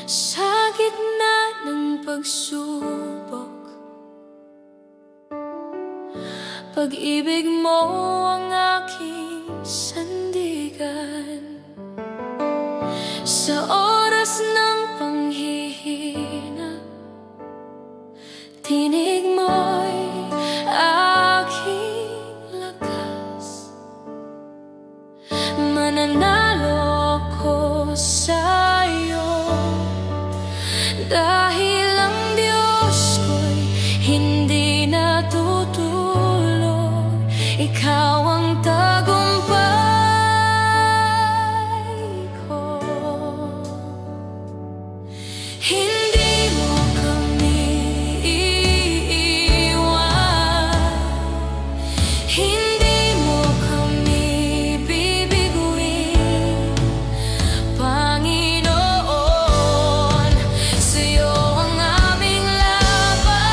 Sa gitna ng pagsubok, pag-ibig mo ang aking sandigan. Sa oras ng panghihina, tinig mo'y aking lakas. Mananalo ako sa'yo, dahil ang Diyos ko'y hindi natutuloy. Ikaw ang tagumpay ko. Hindi mo kami iiwan, hindi mo kami bibiguin, Panginoon. Sa'yo ang aming laban.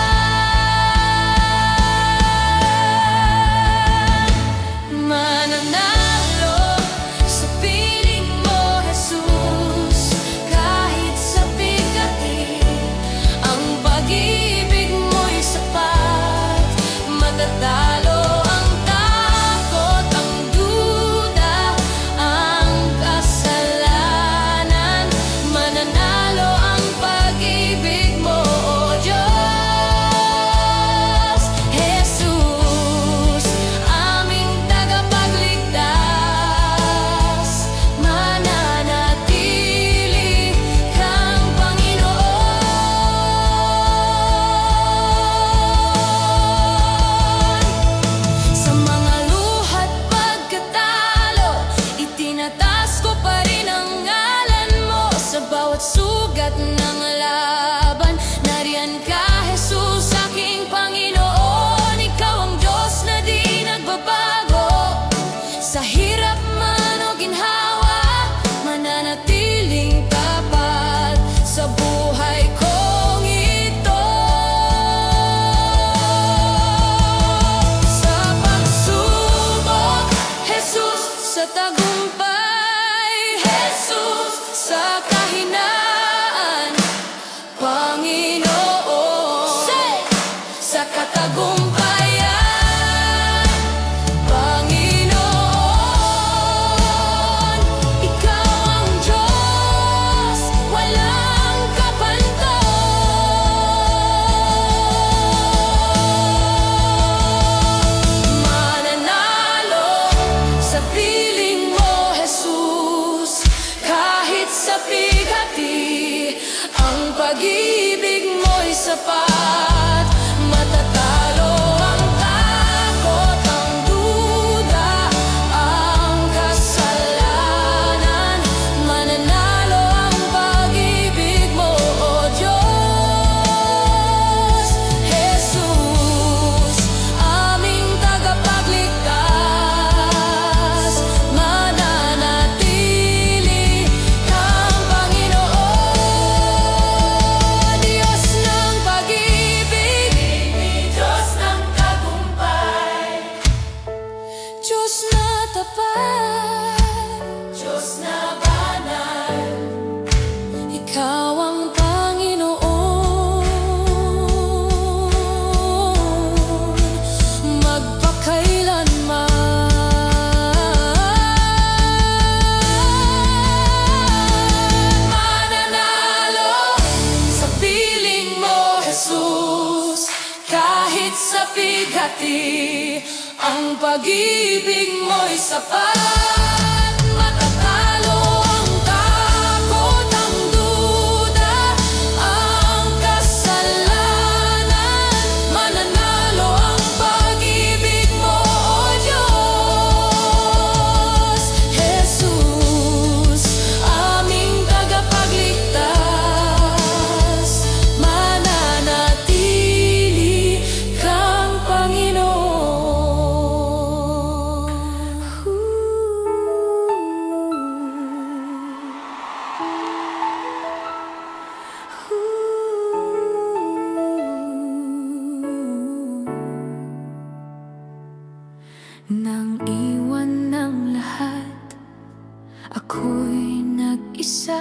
Mananalo sa piling mo, Jesus, kahit sa bigati. Ang pag-ibig mo'y sapat. Matatalo ang takot, ang duda, ang kasalanan. Mananalo ang pag-ibig mo, O Diyos. Jesus, aming tagapagligtas. Mananatili kang Panginoon. Sa mga luha't pagkatalo, itinataas ko pa rin ang ngalan mo. Sa bawat sugat ng laban, nariyan ka, Jesus, aking Panginoon. Ikaw ang Diyos na di nagbabago. Sa hirap man o ginhawa, mananatiling tapat sa buhay kong ito. Sa pagsubok, Jesus, sa tagumpay, Jesus, sa kahinaan, Panginoon. Sa katagumpayan, Panginoon. Ikaw ang Diyos, walang kapantay. Mananalo sa piling mo, Jesus, kahit sa bigati. Ang pag-ibig mo'y sapat. Matatalo ang takot, ang duda, ang kasalanan. Mananalo ang pag-ibig mo, O Diyos. Jesus, aming tagapagligtas. Mananatili kang Panginoon. Diyos ng pag-ibig, Diyos ng tagumpay, Diyos na tapat, Diyos na banal. Ikaw ang Panginoon, magpakailanman. Mananalo sa piling mo, Jesus, kahit sa bigati. Ang pag-ibig mo'y sapat. Matatalo ang takot, ang duda, ang kasalanan. Mananalo ang pag-ibig mo, O Diyos. Jesus, aming tagapagligtas. Mananatili kang Panginoon. Nang iwan ng lahat, ako'y nag-isa,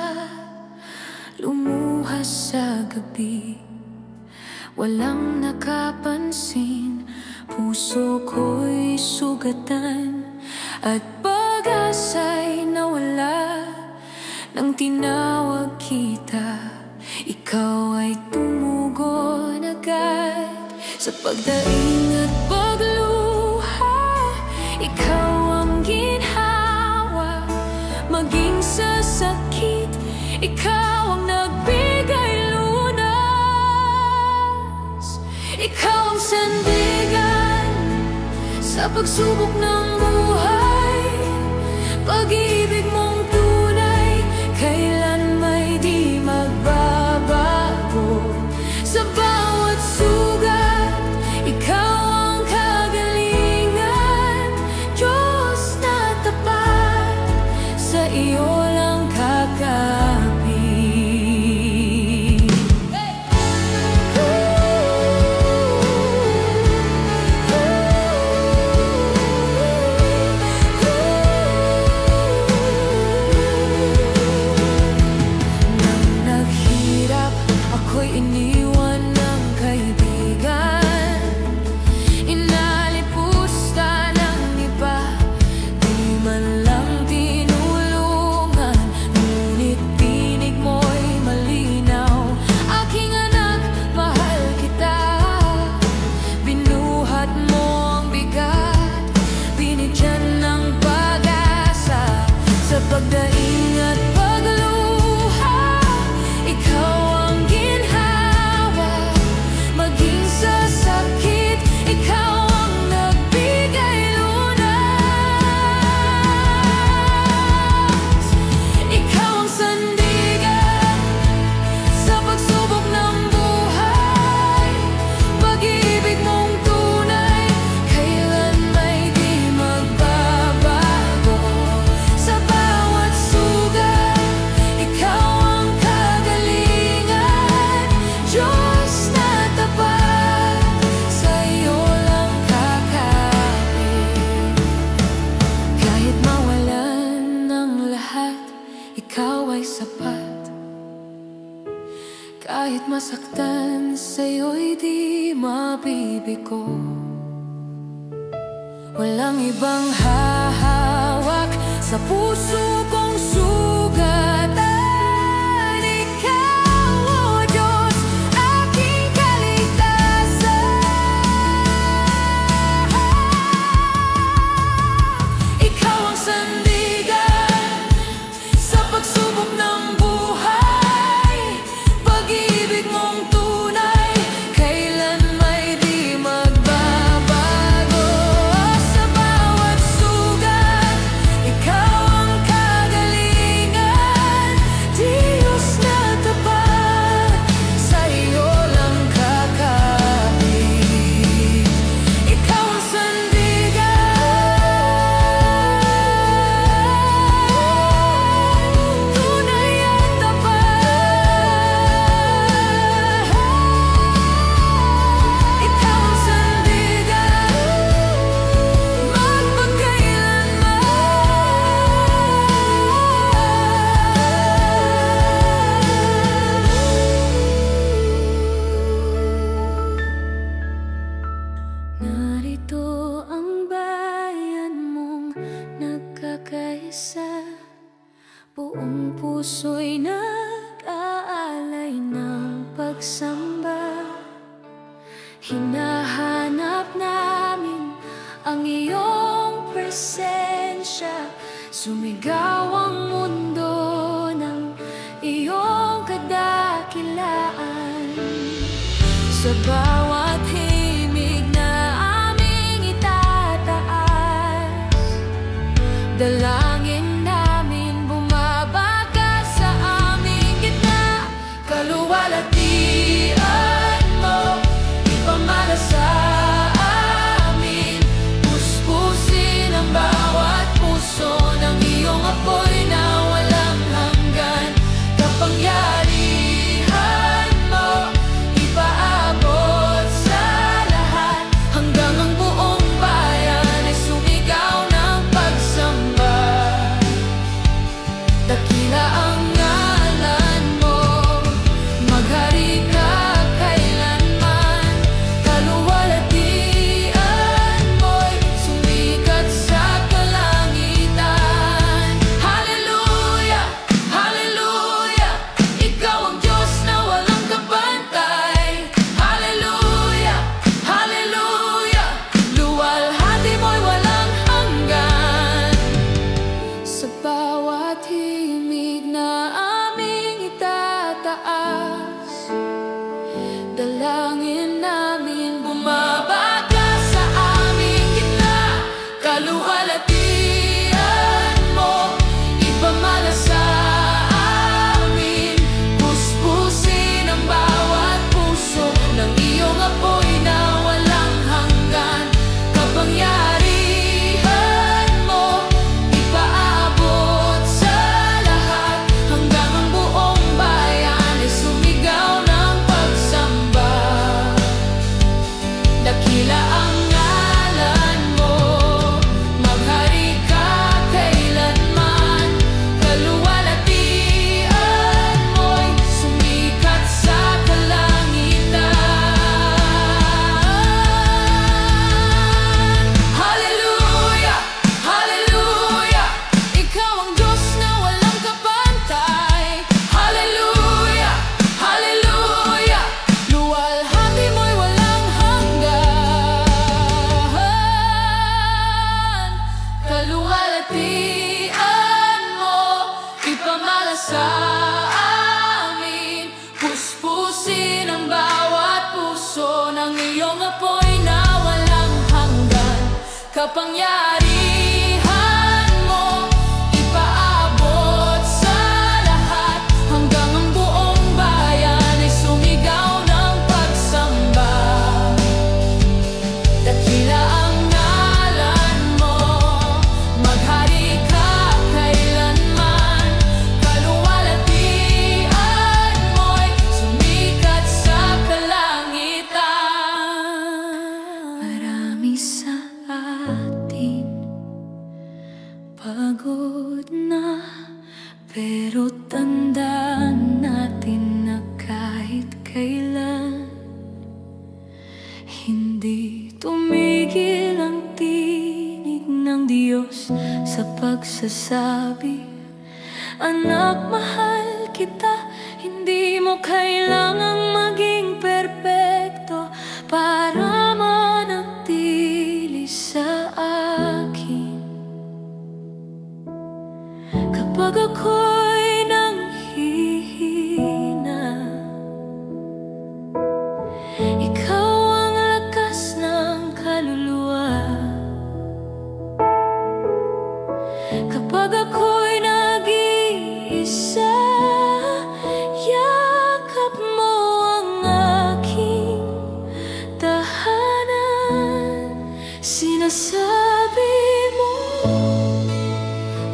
lumuha sa gabi, walang nakapansin, puso ko'y sugatan at pag-asa'y nawala. Nang tinawag kita, ikaw ay tumugon agad. Sa pagdaing at pagluha, ikaw ang ginhawa. Maging sa sakit, ikaw ang nagbigay lunas. Ikaw ang sandigan sa pagsubok ng buhay. Pag-ibig mong tunay, kailan may di magbabago. Sa bawat sugat, ikaw ang kagalingan. Diyos na tapat, sa iyo lang kakapit. Nang naghirap, ako'y iniwan ng kaibigan. Inalipusta ng iba, di man lang tinulungan. Ngunit tinig mo'y malinaw, aking anak, mahal kita. Binuhat mo ang bigat, binigyan ng pag-asa. Sa pagdaing at pagluha, ikaw ang ginhawa. Maging sa sakit, ikaw ang nagbigay lunas. Ikaw ang sandigan sa pagsubok ng buhay. Pag-ibig mong tunay, kailan may di magbabago. Sa bawat sugat, ikaw ang kagalingan. Diyos na tapat, sa iyo lang kakapit. Kahit mawalan ng lahat, ikaw ay sapat. Kahit masaktan, sa'yo'y di mabibigo. Walang ibang hahawak sa puso kong sugatan. Ikaw, O Diyos, aking kaligtasan. Ikaw ang sandigan sa pagsubok ng buhay. Pag-ibig mong tunay, kailan may di magbabago. Sa bawat sugat, ikaw ang kagalingan. Diyos na tapat, sa iyo lang kakapit. Ikaw ang sandigan, tunay at tapat. Ikaw ang sandigan, magpakailanman. Narito ang bayan mong nagkakaisa, buong puso'y nag-aalay ng pagsamba. Hinahanap namin ang iyong presensya. Sumigaw ang mundo ng iyong kadakilaan. Sa bawat himig na aming itataas, dalangin namin bumabaka sa aming gitna. Kaluwalhatian mo, ipamana sa amin. Puspusin ang bawat puso ng iyong apoy na taas. Dalangin namin bumabaga sa aming gitna. Kaluwalhatian mo ipamala sa amin. Puspusin ang bawat puso ng iyong apoy na walang hanggan. Kapangyarihan mo ipaabot sa lahat, hanggang ang buong bayan ay sumigaw ng pagsamba. Dakila ang ngalan mo, maghari ka kailanman. Kaluwalhatian mo'y sumikat sa kalangitan. Hallelujah, hallelujah, ikaw ang Diyos na walang kapantay. Hallelujah, hallelujah, luwalhati mo'y walang hanggan. Kaluwalhatian mo ipamala sa amin. Puspusin ang bawat puso ng iyong apoy na walang hanggan. Kapangyarihan mo ipaabot sa lahat, hanggang ang buong bayan ay sumigaw ng pagsamba. Dakila ang ngalan mo, maghari ka kailanman. Kaluwalhatian mo'y sumikat sa kalangitan. Marami sa atin pagod na, pero tandaan natin na kahit kailan hindi tumigil ang tinig ng Diyos sa pagsasabi, anak, mahal kita. Hindi mo kailangang maging perpekto para manatili sa akin. Kapag ako'y nanghihina, ikaw ang lakas ng kaluluwa. Kapag ako'y nag-iisa, yakap mo ang aking tahanan. Sinasabi mo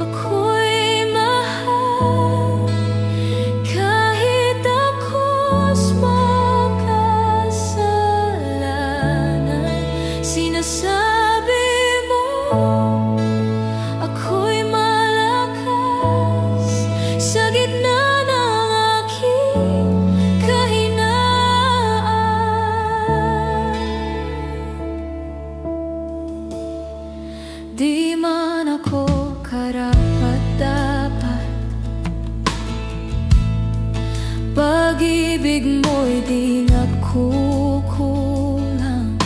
ako'y mahal, kahit ako'y makasalanan. Sinasabi mo ako'y malakas sa gitna ng aking kahinaan. Di man ako karapat-dapat, pag-ibig mo'y di nagkukulang.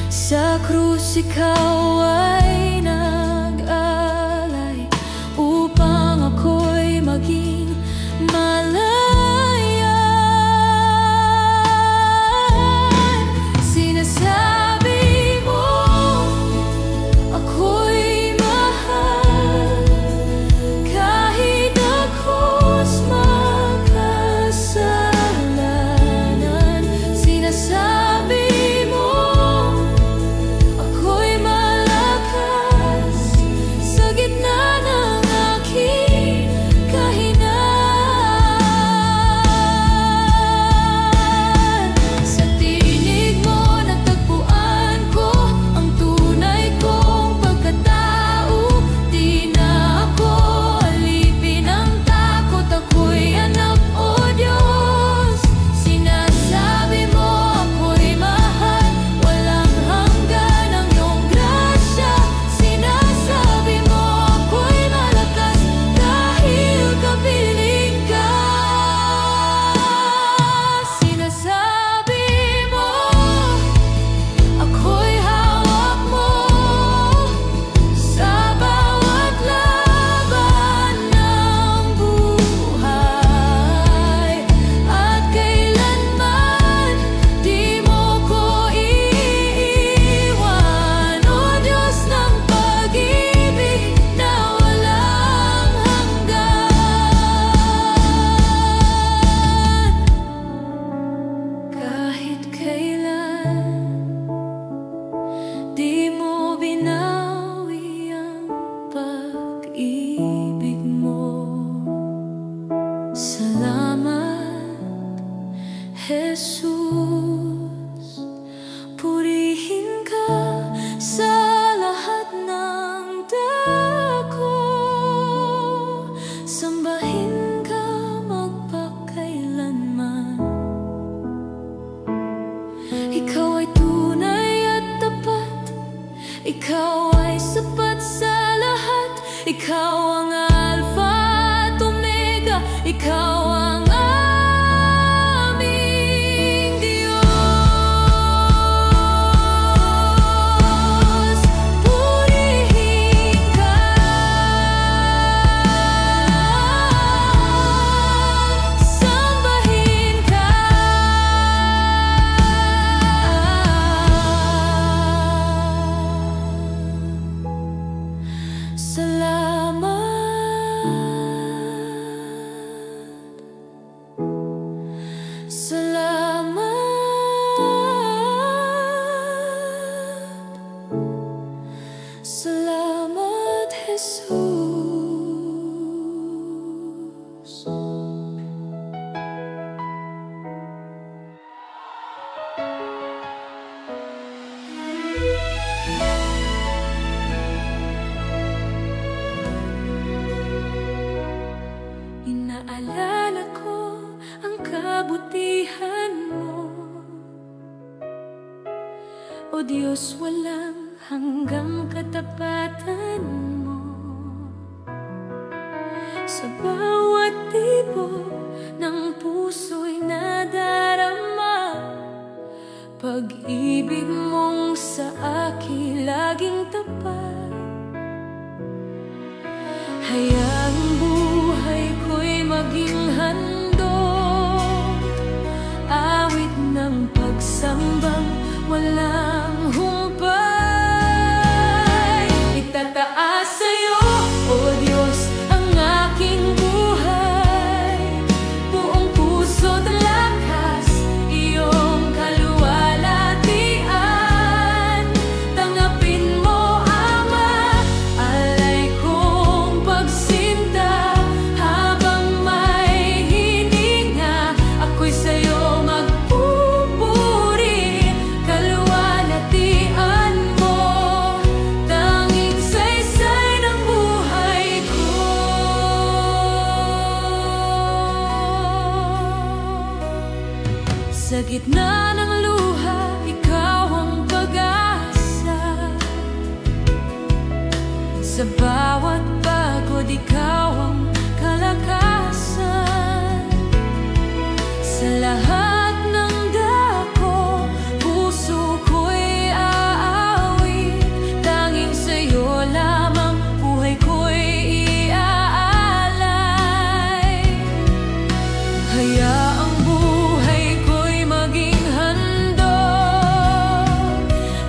Sa krus ikaw ay nag-alay upang ako'y maging malaya. Sinasabi mo ako'y mahal, kahit ako'y makasalanan. Sinasabi mo ako'y malakas Salamat, Jesus. Purihin ka sa lahat ng dako. Sambahin ka magpakailanman. Ikaw ay tunay at tapat. Ikaw ay sapat sa lahat. Ikaw ang Alpha at Omega. Ikaw ang aming Diyos. Purihin ka. Sambahin ka. Salamat, Jesus. Inaalala ko ang kabutihan mo, O Diyos, walang hanggang katapatan mo. Sa bawat tibok ng puso'y nadarama, pag-ibig mong sa akin laging tapat. Hayaang buhay ko'y maging handog, awit ng pagsambang walang humpay. Itataas sa'yo, O Diyos, ang aking buhay. Buong puso't lakas, iyong kaluwalhatian. Tanggapin mo, Ama, alay kong pagsinta. Habang may hininga, ako'y sa'yo magpupuri. Kaluwalhatian mo, tanging saysay ng buhay ko. Sa gitna ng luha, ikaw ang pag-asa. Sa bawat pagod, ikaw ang kalakasan. Sa lahat ng dako, puso ko'y aawit. Tanging sa'yo lamang buhay ko'y iaalay. Hayaang buhay ko'y maging handog,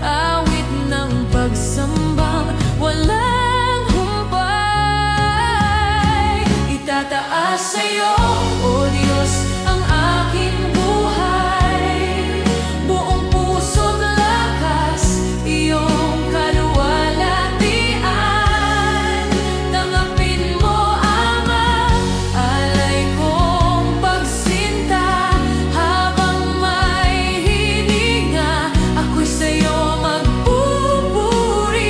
awit ng pagsambang walang humpay. Itataas sa'yo, O Diyos, ang aking buhay. Buong puso't lakas, iyong kaluwalhatian. Tanggapin mo, Ama, alay kong pagsinta. Habang may hininga, ako'y sa'yo magpupuri.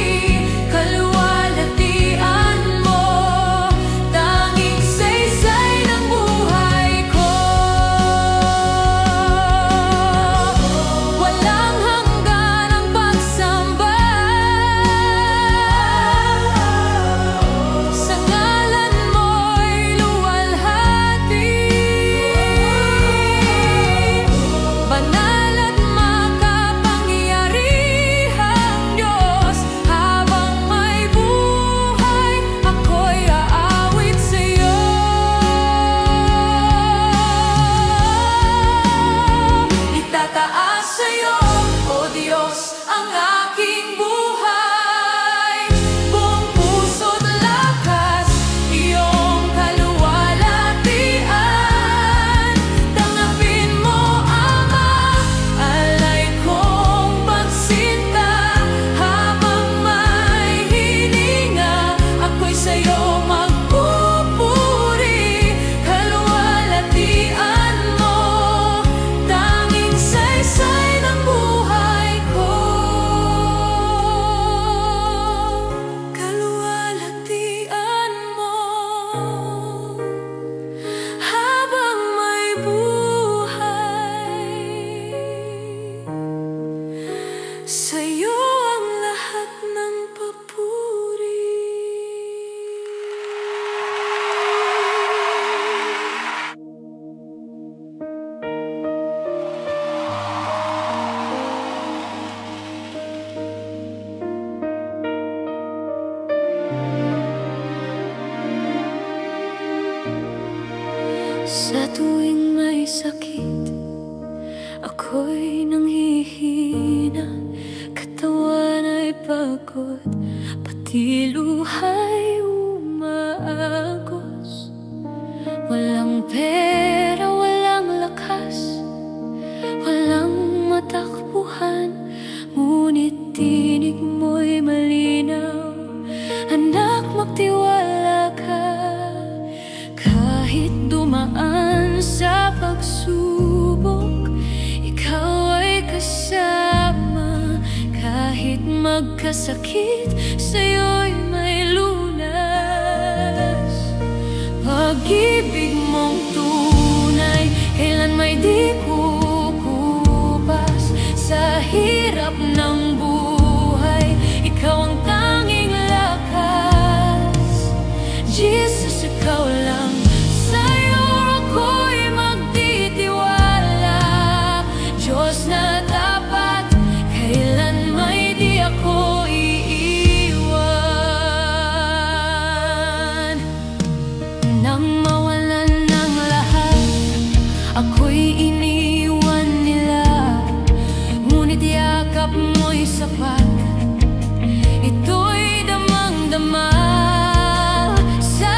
Kaluwalhatian mo, tanging saysay ng buhay ko. Sa tuwing may sakit, ako'y nanghihina. Katawan ay pagod, pati luha'y umaagos. Walang pera, walang lakas, walang matakbuhan, ngunit tinig mo'y malinaw. Anak, magtiwala ka. Kahit dumaan sa pagsubok, ikaw ay kasama. Kahit magkasakit, sa'yo'y may lunas. Pag-ibig mong tunay, kailan may di kukupas. Sa hirap ng buhay, ikaw ang tanging lakas. Jesus, ikaw lang. Sa'yo ako'y magtitiwala. Diyos na tapat, kailan may di ako iiwan. Nang mawalan ng lahat, ako'y iniwan nila. Ngunit yakap mo'y sapat, ito'y damang-dama. Sa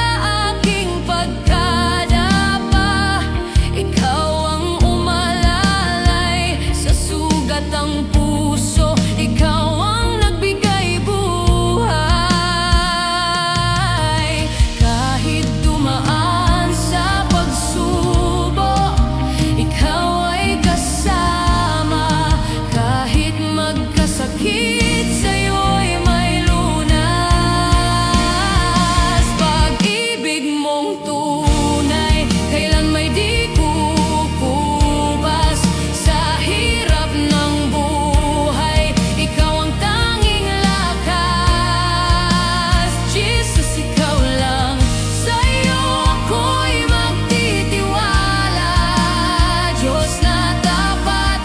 aking pagkadapa, ikaw ang umalalay. Sa sugat ang puso, ikaw ang nagbigay buhay. Kahit dumaan sa pagsubok, ikaw ay kasama. Kahit magkasakit, sa'yo'y may lunas. Pag-ibig mong tunay, kailan may di kukupas. Sa hirap ng buhay, ikaw ang tanging lakas. Jesus, ikaw lang. Sa'yo ako'y magtitiwala. Diyos na tapat,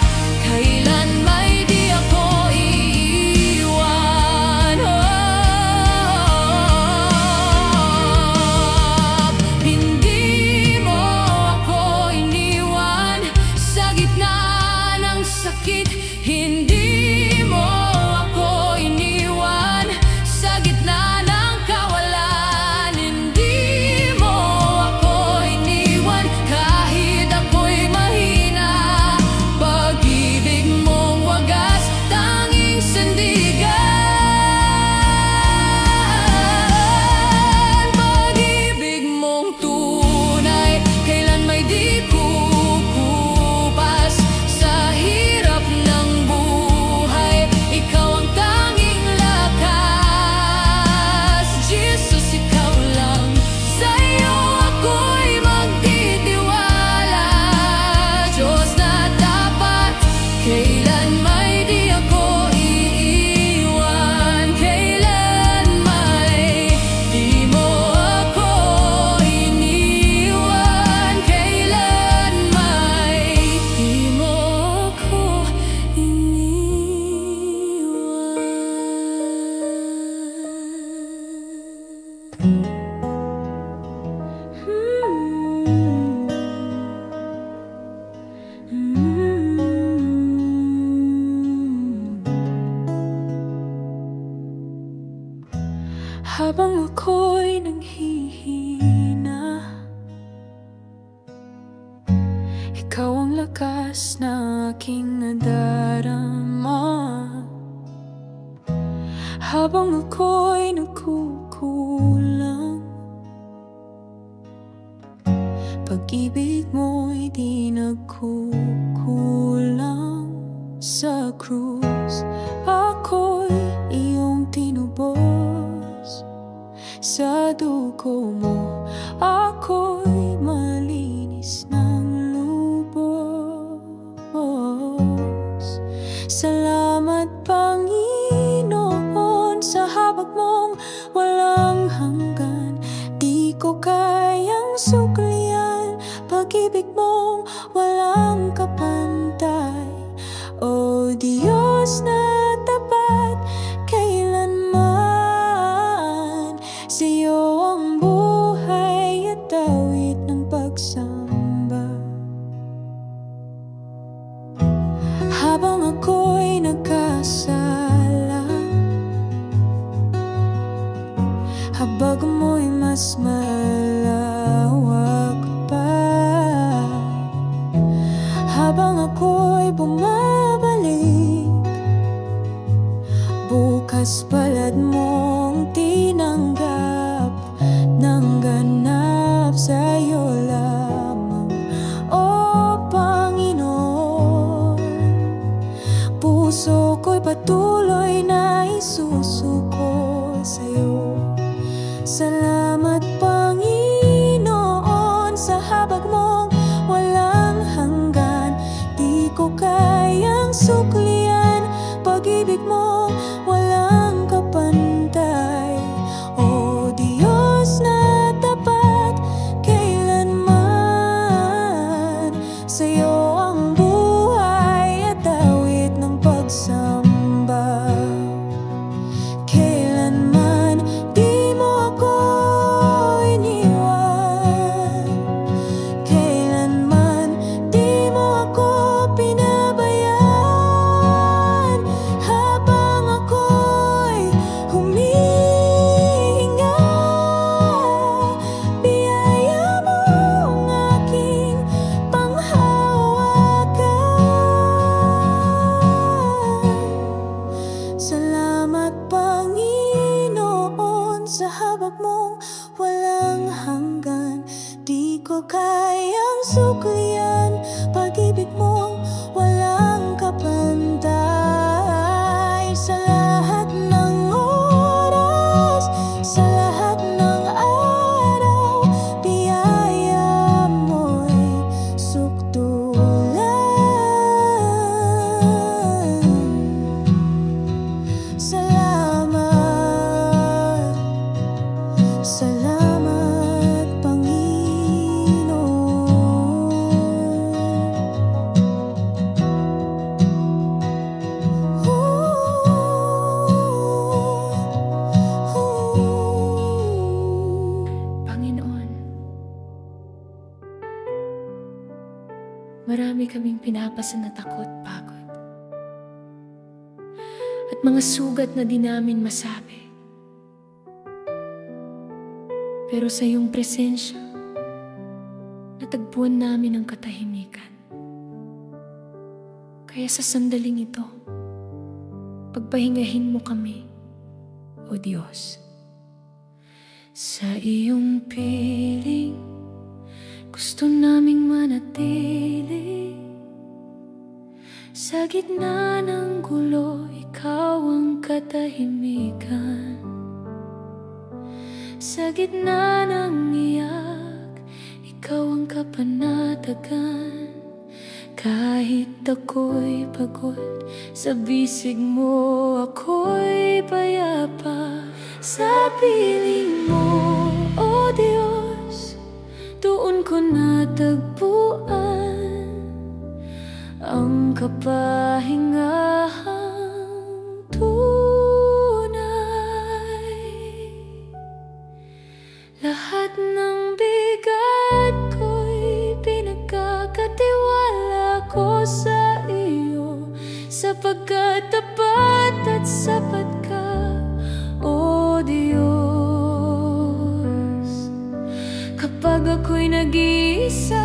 kailan may di ako iiwan. Hindi mo ako iniwan sa gitna ng sakit. Hindi mo ako iniwan sa gitna ng kawalan. Hindi mo ako iniwan kahit ako'y mahina. Pag-ibig mong wagas, tanging sandigan. Pag-ibig mong tunay, kailan may di kukupas. Sa hirap ng buhay, ikaw ang tanging lakas. Jesus, ikaw lang. Sa'yo ako'y magtitiwala. Diyos na tapat, kailan may di ako iiwan. Kailan may di mo ako iniwan. Kailan may di mo ako habang ako'y nanghihina, ikaw ang lakas na aking nadarama. Habang ako'y nagkukulang, pag-ibig mo'y di nagkukulang. Sa krus ako'y iyong tinubos. Sa dugo mo ako'y malinis ng lubos. Salamat, Panginoon, sa habag mong walang hanggan. Di ko kayang suklian pag-ibig mong walang kapantay. O Diyos na tapat, kailanman sa'yo ang buhay at awit ng pagsamba. patuloy na isusuko sa'yo. Salamat Panginoon sa habag mong walang hanggan. Di ko kayang suklian pag-ibig mo walang kapantay. O Diyos na tapat kailanman, sa'yo ang buhay at awit ng pagsamba. Kailanman di mo ako iniwan, kailanman di mo ako pinabayaan. Habang ako'y humihinga, biyaya mo ang aking panghawakan. Salamat Panginoon sa habag mong walang hanggan. Di ko kayang suklian pag-ibig mong walang kapantay. Sa lahat ng oras, sa lahat ng araw, biyaya mo'y sukdulan. Salamat, salamat Panginoon. Panginoon, marami kaming pinapasan na takot, pagod, at mga sugat na di namin masabi. Pero sa iyong presensya, natagpuan namin ang katahimikan. Kaya sa sandaling ito, pagpahingahin mo kami, O Diyos. Sa iyong piling, gusto naming manatili. Sa gitna ng gulo, ikaw ang katahimikan. Sa gitna ng iyak, ikaw ang kapanatagan. Kahit ako'y pagod, sa bisig mo ako'y payapa. Sa piling mo, O Diyos, doon ko natagpuan ang kapahingahang tunay. Lahat ng bigat ko'y pinagkakatiwala ko sa iyo, sapagkat tapat at sapat ka, O Diyos. Kapag ako'y nag-iisa,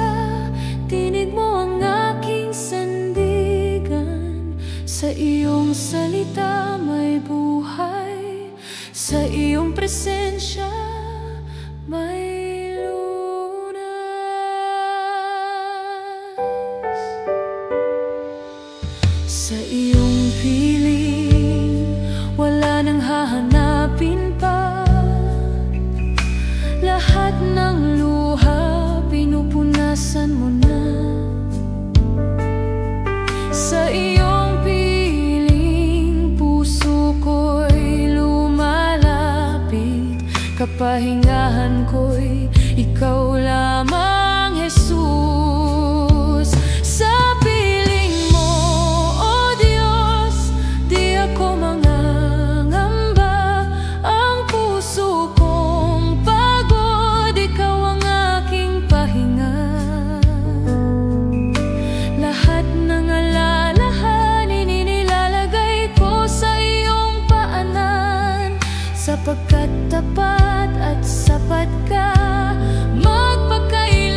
tinig mo ang aking sandigan. Sa iyong salita may buhay, sa iyong presensya may lunas. Sa iyong piling, wala nang hahanapin pa. Lahat ng luha, pinupunasan mo na. Sa iyong piling, puso ko'y lumalapit. Kapahingahan ko'y ikaw lamang, Jesus. Sa piling mo, O Diyos, di ako mangangamba. Ang puso kong pagod, ikaw ang aking pahinga. Lahat ng alalahanin inilalagay ko sa iyong paanan, sapagkat tapat at sapat ka, magpakailanman.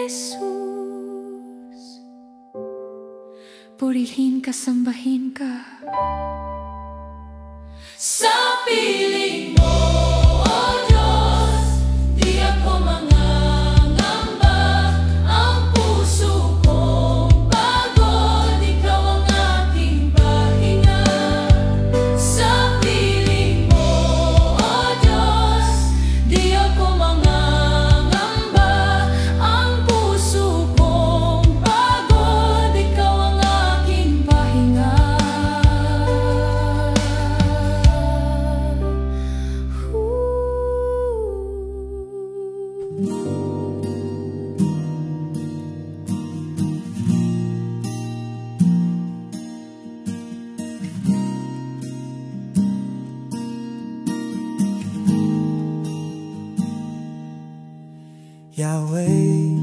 Jesus. Purihin ka, sambahin ka. Sa piling mo, O Diyos, di ako mangangamba. Ang puso kong pagod, ikaw ang aking pahinga. Sa piling mo, O Diyos, di ako mangangamba. Ang puso kong pagod, ikaw ang aking pahinga. Yahweh,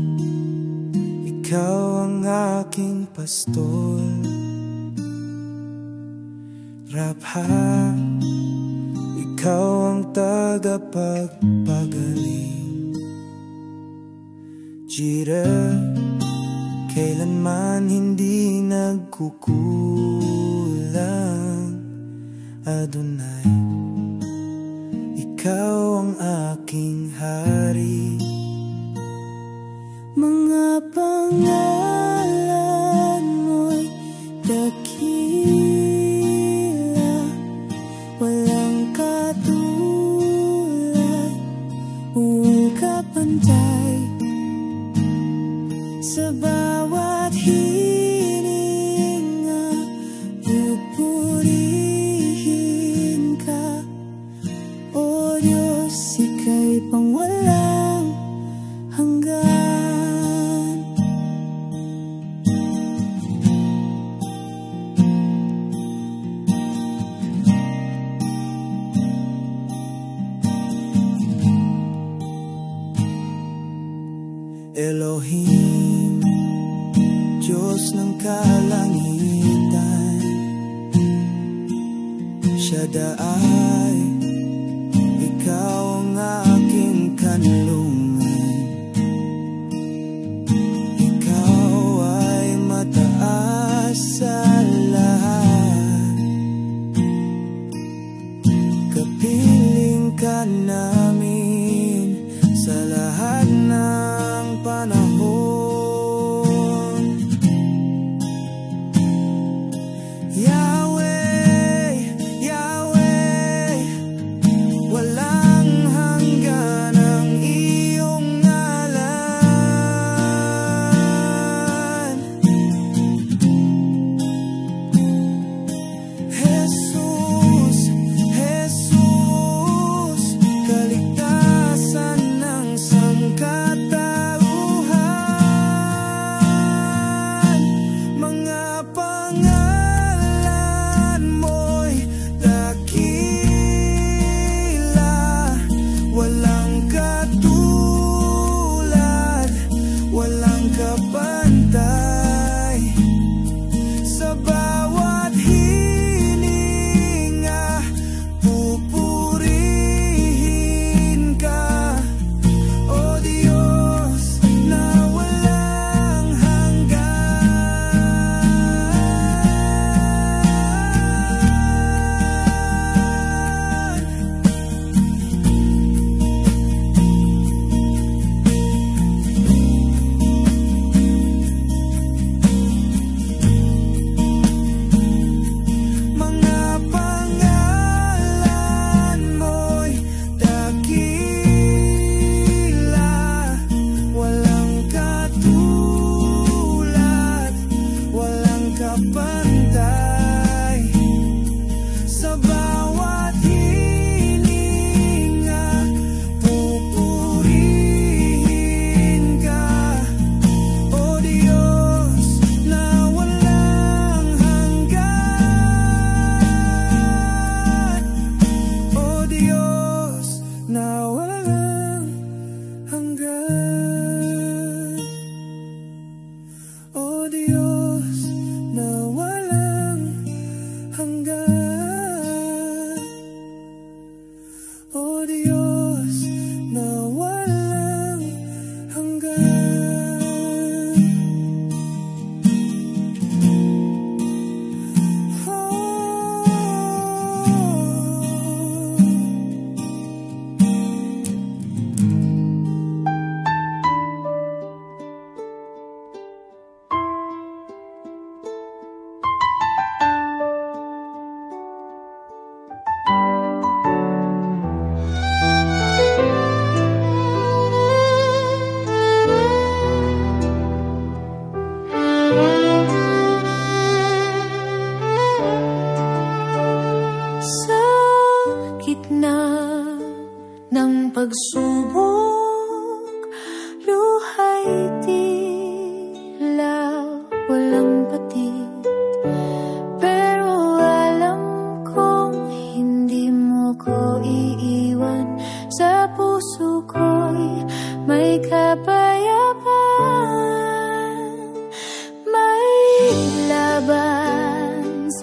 ikaw ang aking pastol. Rapha, ikaw ang tagapagpagaling. Jireh, kailanman hindi nagkukulang. Adonai, ikaw ang aking hari. Mga pangalan mo'y dakila, walang katulad, walang kapantay. Sa bawat hininga, pupurihin ka. O Diyos, ika'y pangwalang hanggan. Elohim, Diyos ng kalangitan. Shaddai, ikaw ang aking kanlungan. Ikaw ay mataas sa lahat. Kapiling ka namin sa lahat ng panahon. Yahweh, Yahweh, walang hanggan ang iyong ngalan. Jesus, Jesus, kaligtasan ng sangkatauhan. Mga pangalan mo'y dakila, walang katulad, walang kapantay. Sa bawat hininga, pupurihin ka. O Diyos na walang hanggan.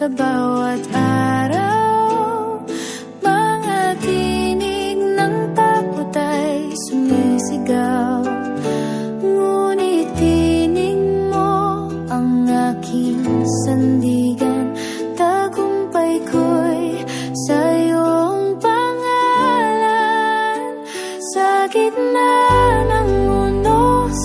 sa bawat araw. Mga tinig ng takot ay sumisigaw. Ngunit tinig mo ang aking sandigan. Tagumpay ko'y sa iyong pangalan. Sa gitna ng unos,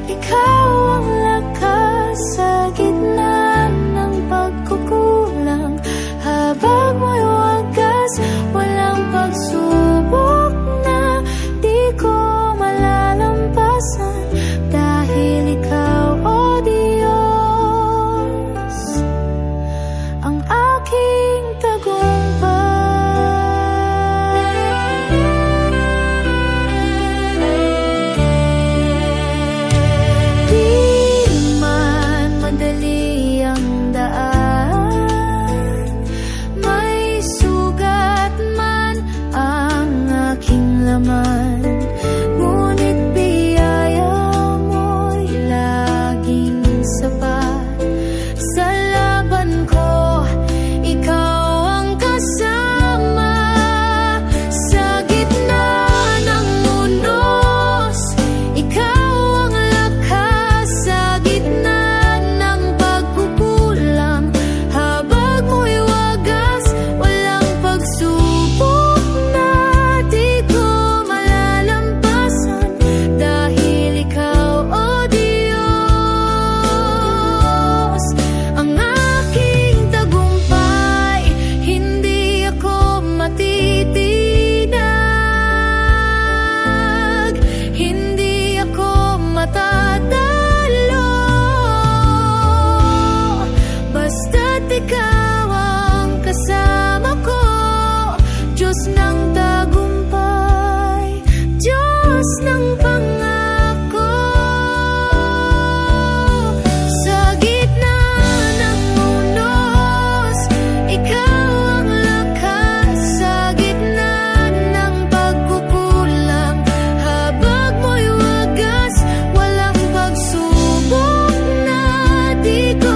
ikaw ang lakas. Sa gitna ng pagkukulang, habag mo'y wagas. Walang pagsubok na di ko malalampasan, dahil ikaw, O Diyos, ang aking ngunit biyaya mo'y laging sapat. Sa laban ko, ikaw ang kasama. Sa gitna ng unos, ikaw ang lakas. Sa gitna ng pagkukulang, habag mo'y wagas. Walang pagsubok na di ko ikaw ang kasama ko. Diyos ng tagumpay, Diyos ng pangako. Sa gitna ng unos, ikaw ang lakas. Sa gitna ng pagkukulang, habag mo'y wagas. Walang pagsubok na di ko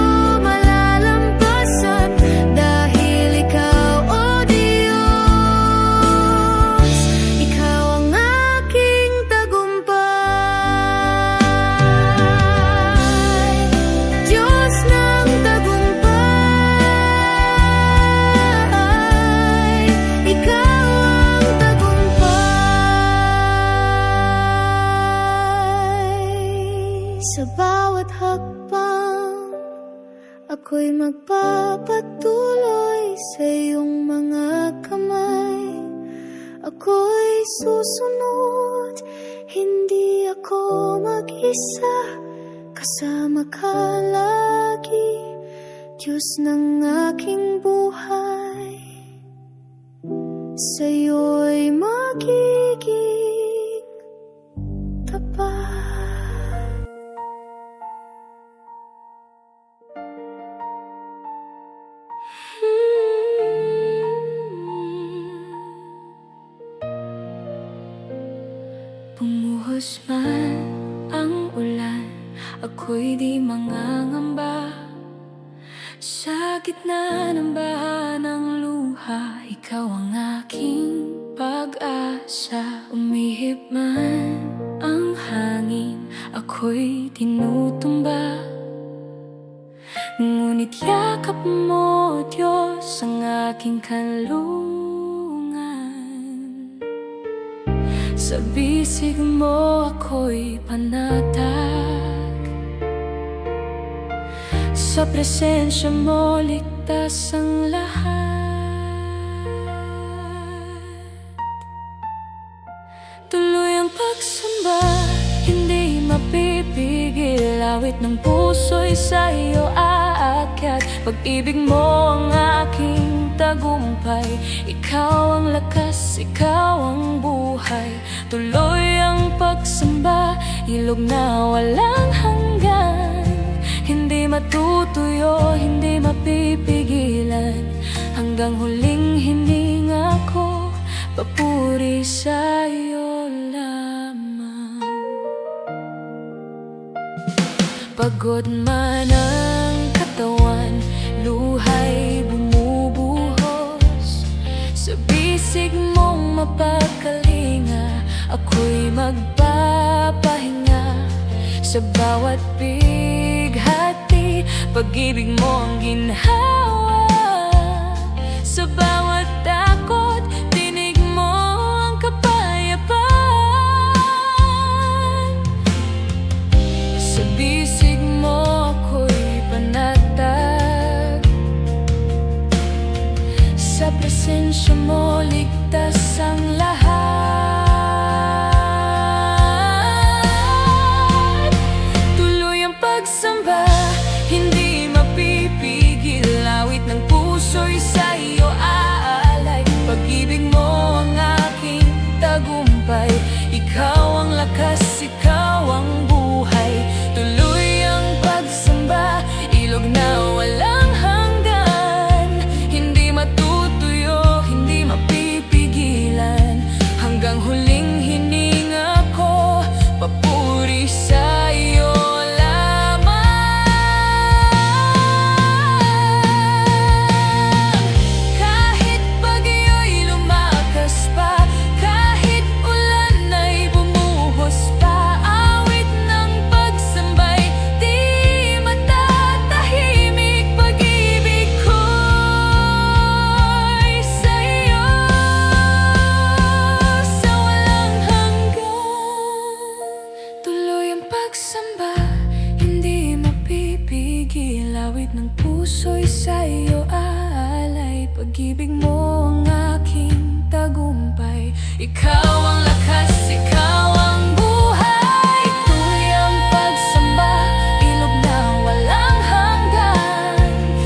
sa bawat hakbang, ako'y magpapatuloy sa iyong mga kamay. Ako'y susunod, hindi ako mag-isa. Kasama ka lagi, Diyos ng aking buhay. Sa'yo'y magiging tapat. Bumuhos man ang ulan, ako'y di mangangamba. Sa gitna ng baha ng luha, ikaw ang aking pag-asa. Umihip man ang hangin, ako'y tinutumba. Ngunit yakap mo, Diyos, ang aking kanlungan. Sa bisig mo ako'y panatag. Sa presensya mo ligtas ang lahat. Tuloy ang pagsamba, hindi mapipigil. Awit ng puso'y sa iyo aakyat. Pag-ibig mo ang aking tagumpay. Ikaw ang lakas, ikaw ang buhay. Tuloy ang pagsamba, ilog na walang hanggan. Hindi matutuyo, hindi mapipigilan. Hanggang huling hininga ko, papuri sa iyo lamang. Pagod man ang katawan, luha buhay bumubuhos sa bisig mong mapagkalinga. Ako'y magpapahinga sa bawat bighati. Pag-ibig mo ang ginhawa sa bawat takot. Tinig mo ang kapayapaan. Sa bisig mo ako'y panatag. Sa presensya mo ligtas ang lahat. Pagsamba, hindi mapipigil. Awit ng puso'y sa iyo aalay. Pag-ibig mo ang aking tagumpay. Ikaw ang lakas, ikaw ang buhay. Tuloy ang pagsamba, ilog na walang hanggan. Hindi matutuyo, hindi mapipigilan. Hanggang huling hininga ko, papuri sa iyo. Pagsamba, hindi mapipigil. Awit ng puso'y sa iyo aalay. Pag-ibig mo ang aking tagumpay. Ikaw ang lakas, ikaw ang buhay. Tuloy ang pagsamba, ilog na walang hanggan.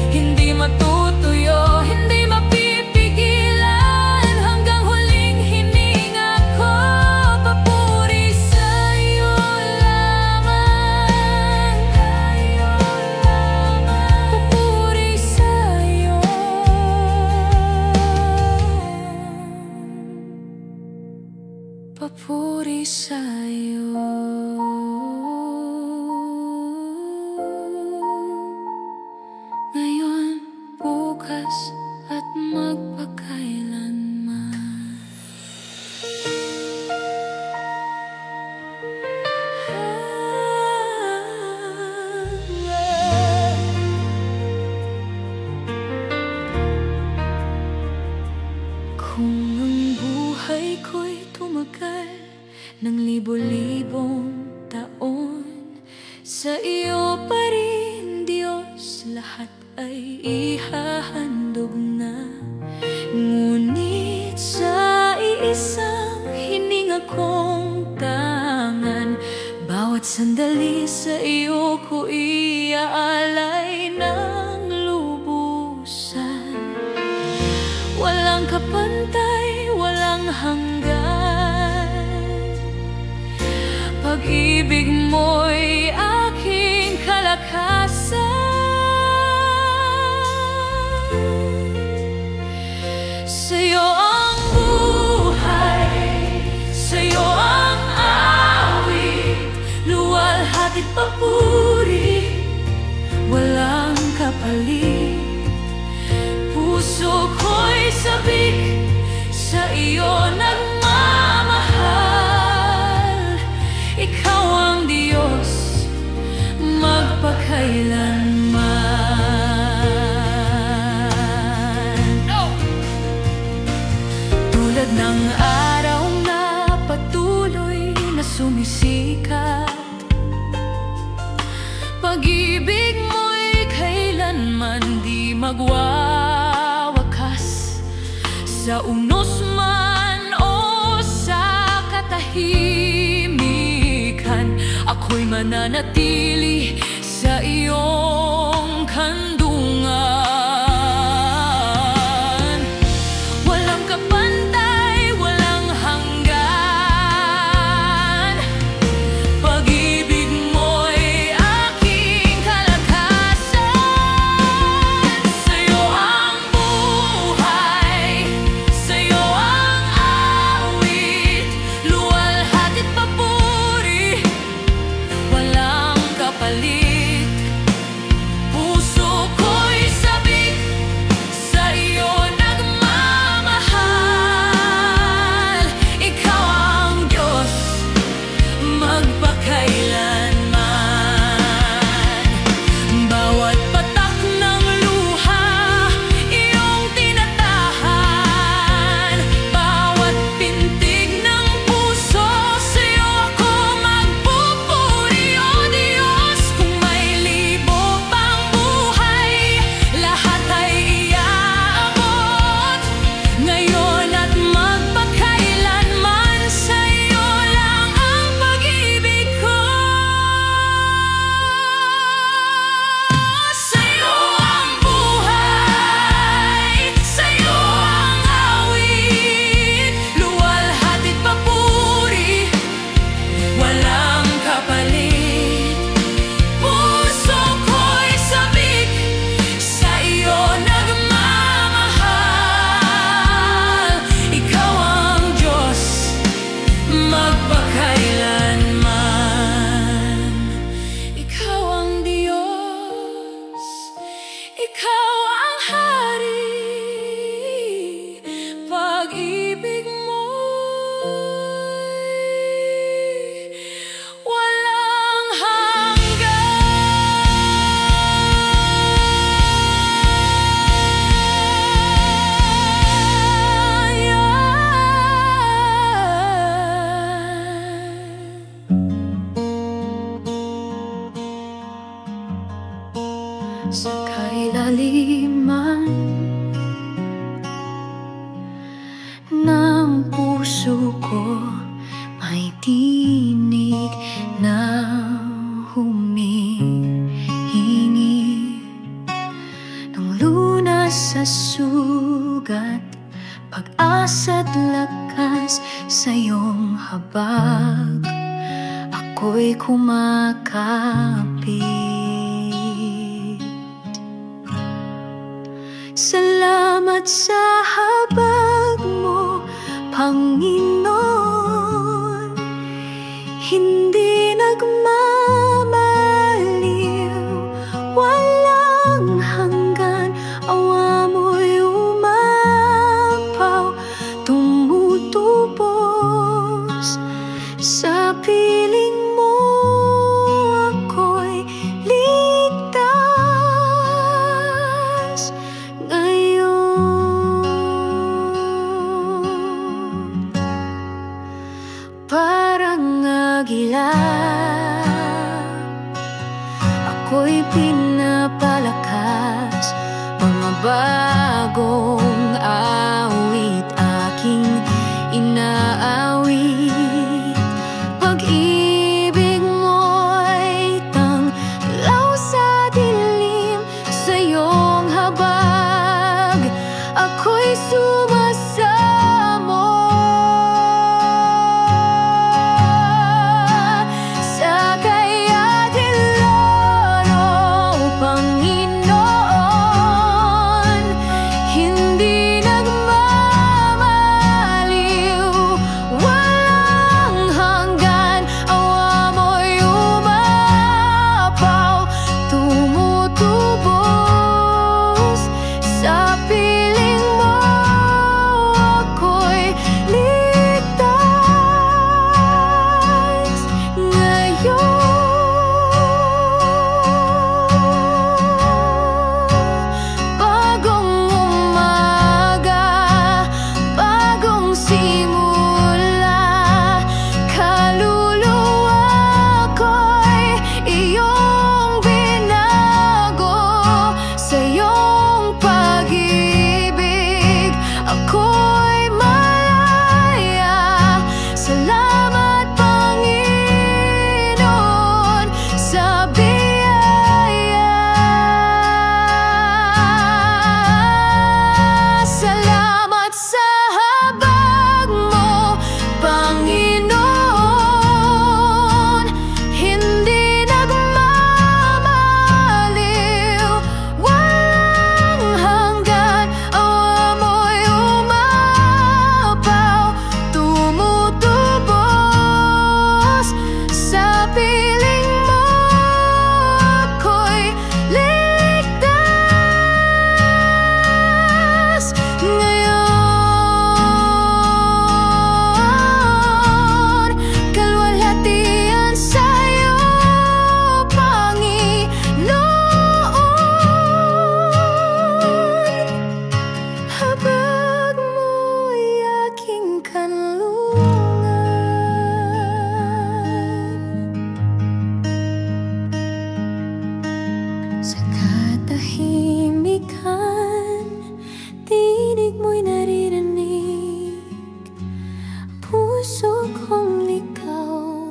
Hindi matutuyo, hindi mapipigilan. Hanggang huling hininga ko, papuri sa iyo. Papuri sa'yo. Ngayon, bukas at magpakailanman. Kung ang buhay ko'y tumagal ng libo-libong taon, sa iyo pa rin, Diyos, lahat ay ihahandog na. Ngunit sa iisang hininga kong tangan, bawat sandali sa iyo ko iaalay ng lubusan. Walang kapantay, walang hanggan. Pag-ibig mo'y aking kalakasan. Sa'yo ang buhay, sa'yo ang awit, luwalhati't papuri, walang kapalit. Puso ko'y sabik, sa iyo nagmamahal. Ikaw ang Diyos, magpakailanman. Tulad ng araw na patuloy na sumisikat, pag-ibig mo'y kailanman di magwawakas. Sa unos man o sa katahimikan, ako'y mananatili sa iyong kandungan. Walang kapantay, walang hanggan. Pag-ibig mo'y aking kalakasan. Sa'yo ang buhay, sa'yo ang awit, luwalhati't papuri, walang kapalit. Puso ko'y sabik, sa kailaliman ng puso ko, may tinig na humihingi ng lunas sa sugat, pag-asa't lakas sa iyong habag. Ako'y kumakapit. Salamat sa habag mo, Panginoon. Hindi nagmamaliw, walang hanggan. Awa mo'y umapaw, tumutubos sa piling mo. Ako'y ligtas ngayon. Parang agila, ako'y pinapalakas. Mga bagong awit aking inaawit. Pag-ibig mo'y tanglaw sa dilim, sa iyong habag ako'y sumasamo. Sa kayatilon, oh Panginoon, hindi nagmamaliw, walang hanggan. Awa mo'y umapaw, tumutubos sa piling mo. Ako'y ligtas ngayon. Bagong umaga, bagong simula, kaluluwa ko'y iyong binago. Sa iyong pag-ibig ako'y malaya. Salamat, Panginoon, sa biyaya. Salamat sa habag mo, Panginoon. Hindi nagmamaliw, walang hanggan. Awa mo'y umapaw, tumutubos sa piling mo. Ako'y ligtas ngayon. Kalwalhatian sa'yo, Panginoon. Habag mo'y aking kanlungan. Sa katahimikan, tinig mo'y naririnig. Puso kong ligaw,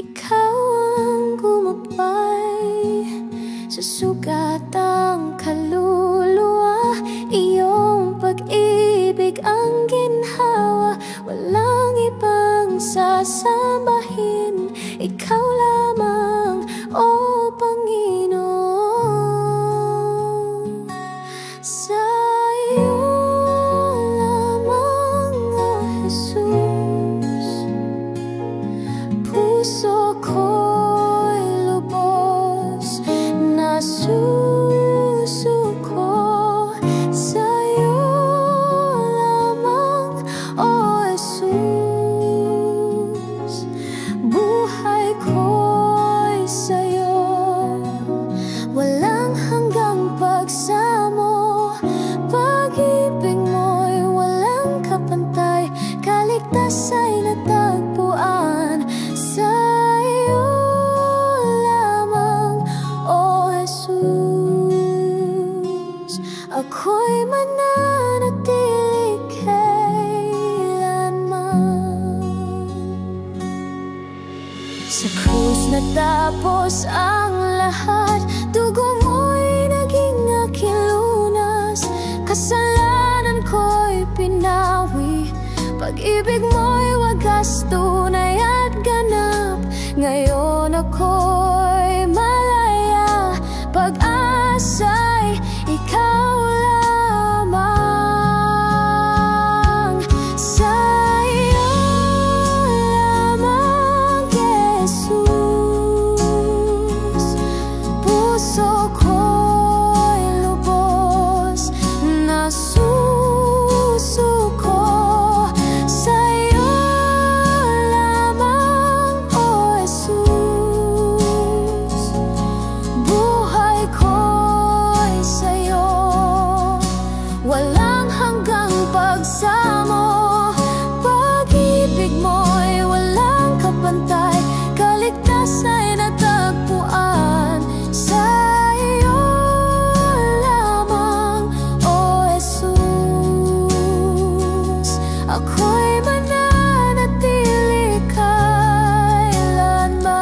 ikaw ang gumabay. Sa sugatang kaluluwa, iyong pag-ibig ang ginhawa. Walang ibang sasambahin, ikaw lamang, o Panginoon. Sa iyo lamang, o Jesus, puso ko'y lubos na Pag-ibig mo'y wagas, tunay at ganap. Ngayon ako'y malaya, pag-asa'y ikaw lamang. Sa'yo lamang, Jesus, puso ko'y lubos na susuko. Sa'yo lamang, O Jesus, buhay ko'y sa'yo. Walang hanggang pagsamo, pag-ibig mo'y walang kapantay, kaligtas ay natagpuan. Sa'yo lamang, O Jesus, ako'y mananatili kailanman.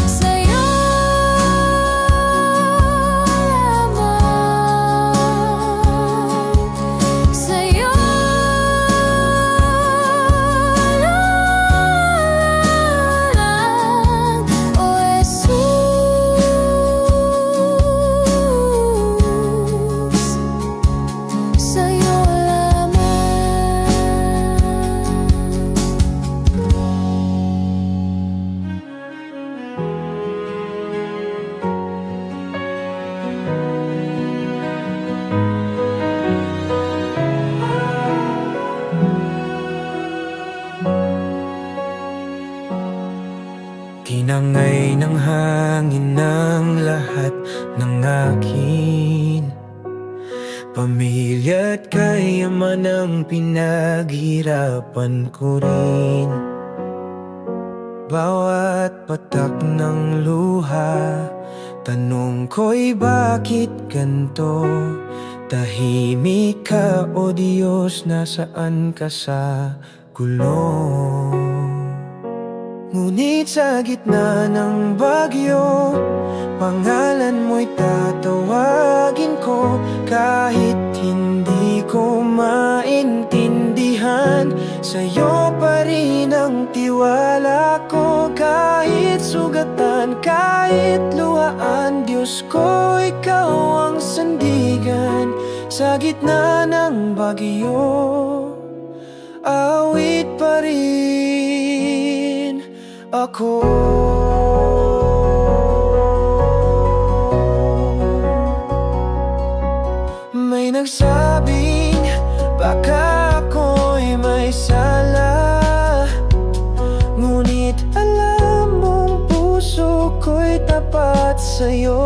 Sa'yo lamang, sa'yo lamang, O Jesus, sa'yo lamang. Tinangay ng hangin ng lahat ng akin, pamilya't kayaman ang pinaghirapan ko rin. Bawat patak ng luha, tanong ko'y bakit ganto? Tahimik ka, O Diyos, nasaan ka sa gulo? Ngunit sa gitna ng bagyo, pangalan mo'y tatawagin ko. Kahit hindi ko maintindihan, sa'yo pa rin ang tiwala ko. Kahit sugatan, kahit luhaan, Diyos ko, ikaw ang sandigan. Sa gitna ng bagyo, awit pa rin ako. May nagsabing baka ako'y may sala, ngunit alam mong puso ko'y tapat sa'yo.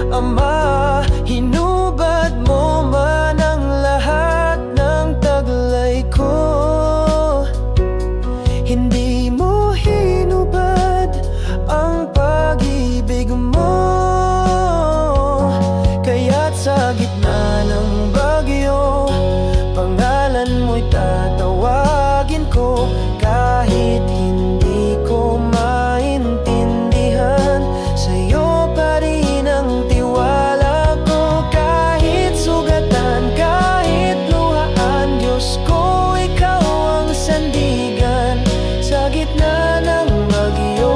Ama, hinubad mo man ang lahat ng taglay ko. Hindi mo hinubad ang pag-ibig mo, kaya't sa gitna ng bagyo, pangalan mo'y tatawagin ko. Kahit hindi ko maintindihan, sa'yo pa rin ang tiwala ko. Kahit sugatan, kahit luhaan, Diyos ko, ikaw ang sandigan. Sa gitna ng bagyo,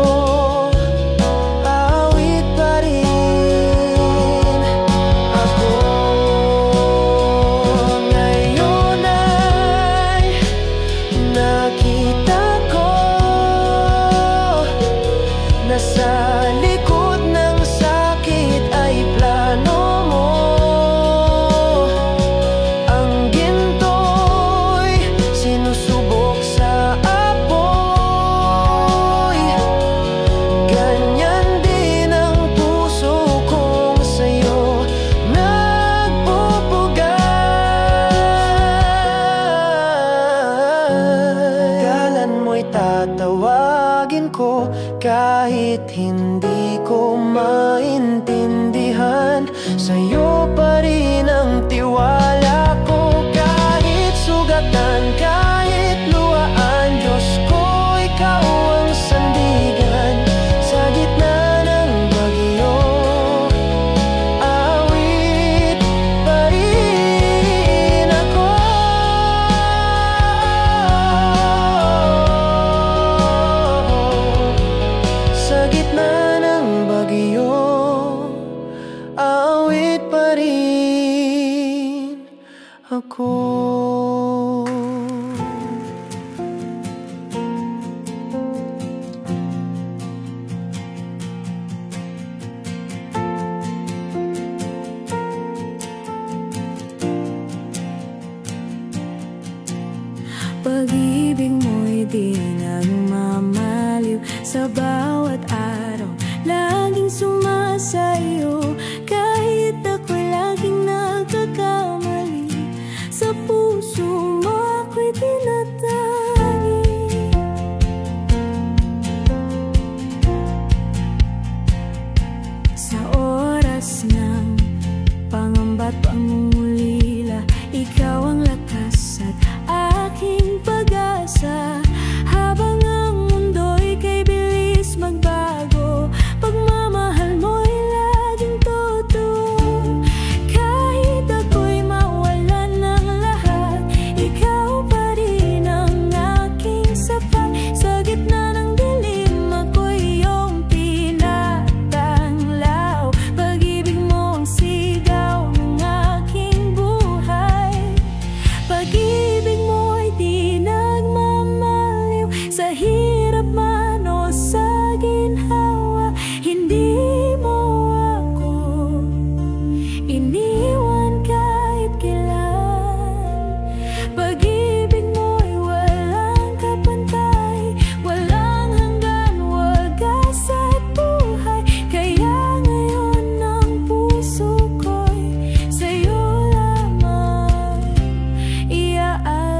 awit pa rin ako. Ngayon ay nakita ko na sa likod ng sakit ay plano mo. Ang ginto'y sinusubok sa apoy, ganyan din ang puso kong sa'yo nagpupugay. Kalan mo'y tatawagin ko, kahit hindi ko maintindihan, sa'yo pa rin ang tiwala ko. Kahit sugatan, kahit luhaan, Diyos ko, ikaw ang sandigan. Sa gitna ng bagyo, awit pa rin ako. Sa bawat araw, laging sumasayo. Kahit ako'y laging nagkakamali, sa puso mo ako'y tinatangi. Sa oras ng pangamba't pangungulila, ikaw ang lakas at aking pag-asa. Habang ang mundo'y kay bilis magbago, pagmamahal mo'y laging totoo. Kahit ako'y mawalan ng lahat, ikaw pa rin ang aking sapat. Sa gitna ng dilim, ako'y iyong tinatanglaw. Pag-ibig mo ang sigaw ng aking buhay. Pag-ibig mo'y di nagmamaliw, sa hirap man o sa ginhawa. Hindi mo ako iniwan kahit kailan. Pag-ibig mo'y walang kapantay, walang hanggan, wagas at buhay. Kaya ngayon ang puso ko'y sa'yo lamang iaalay.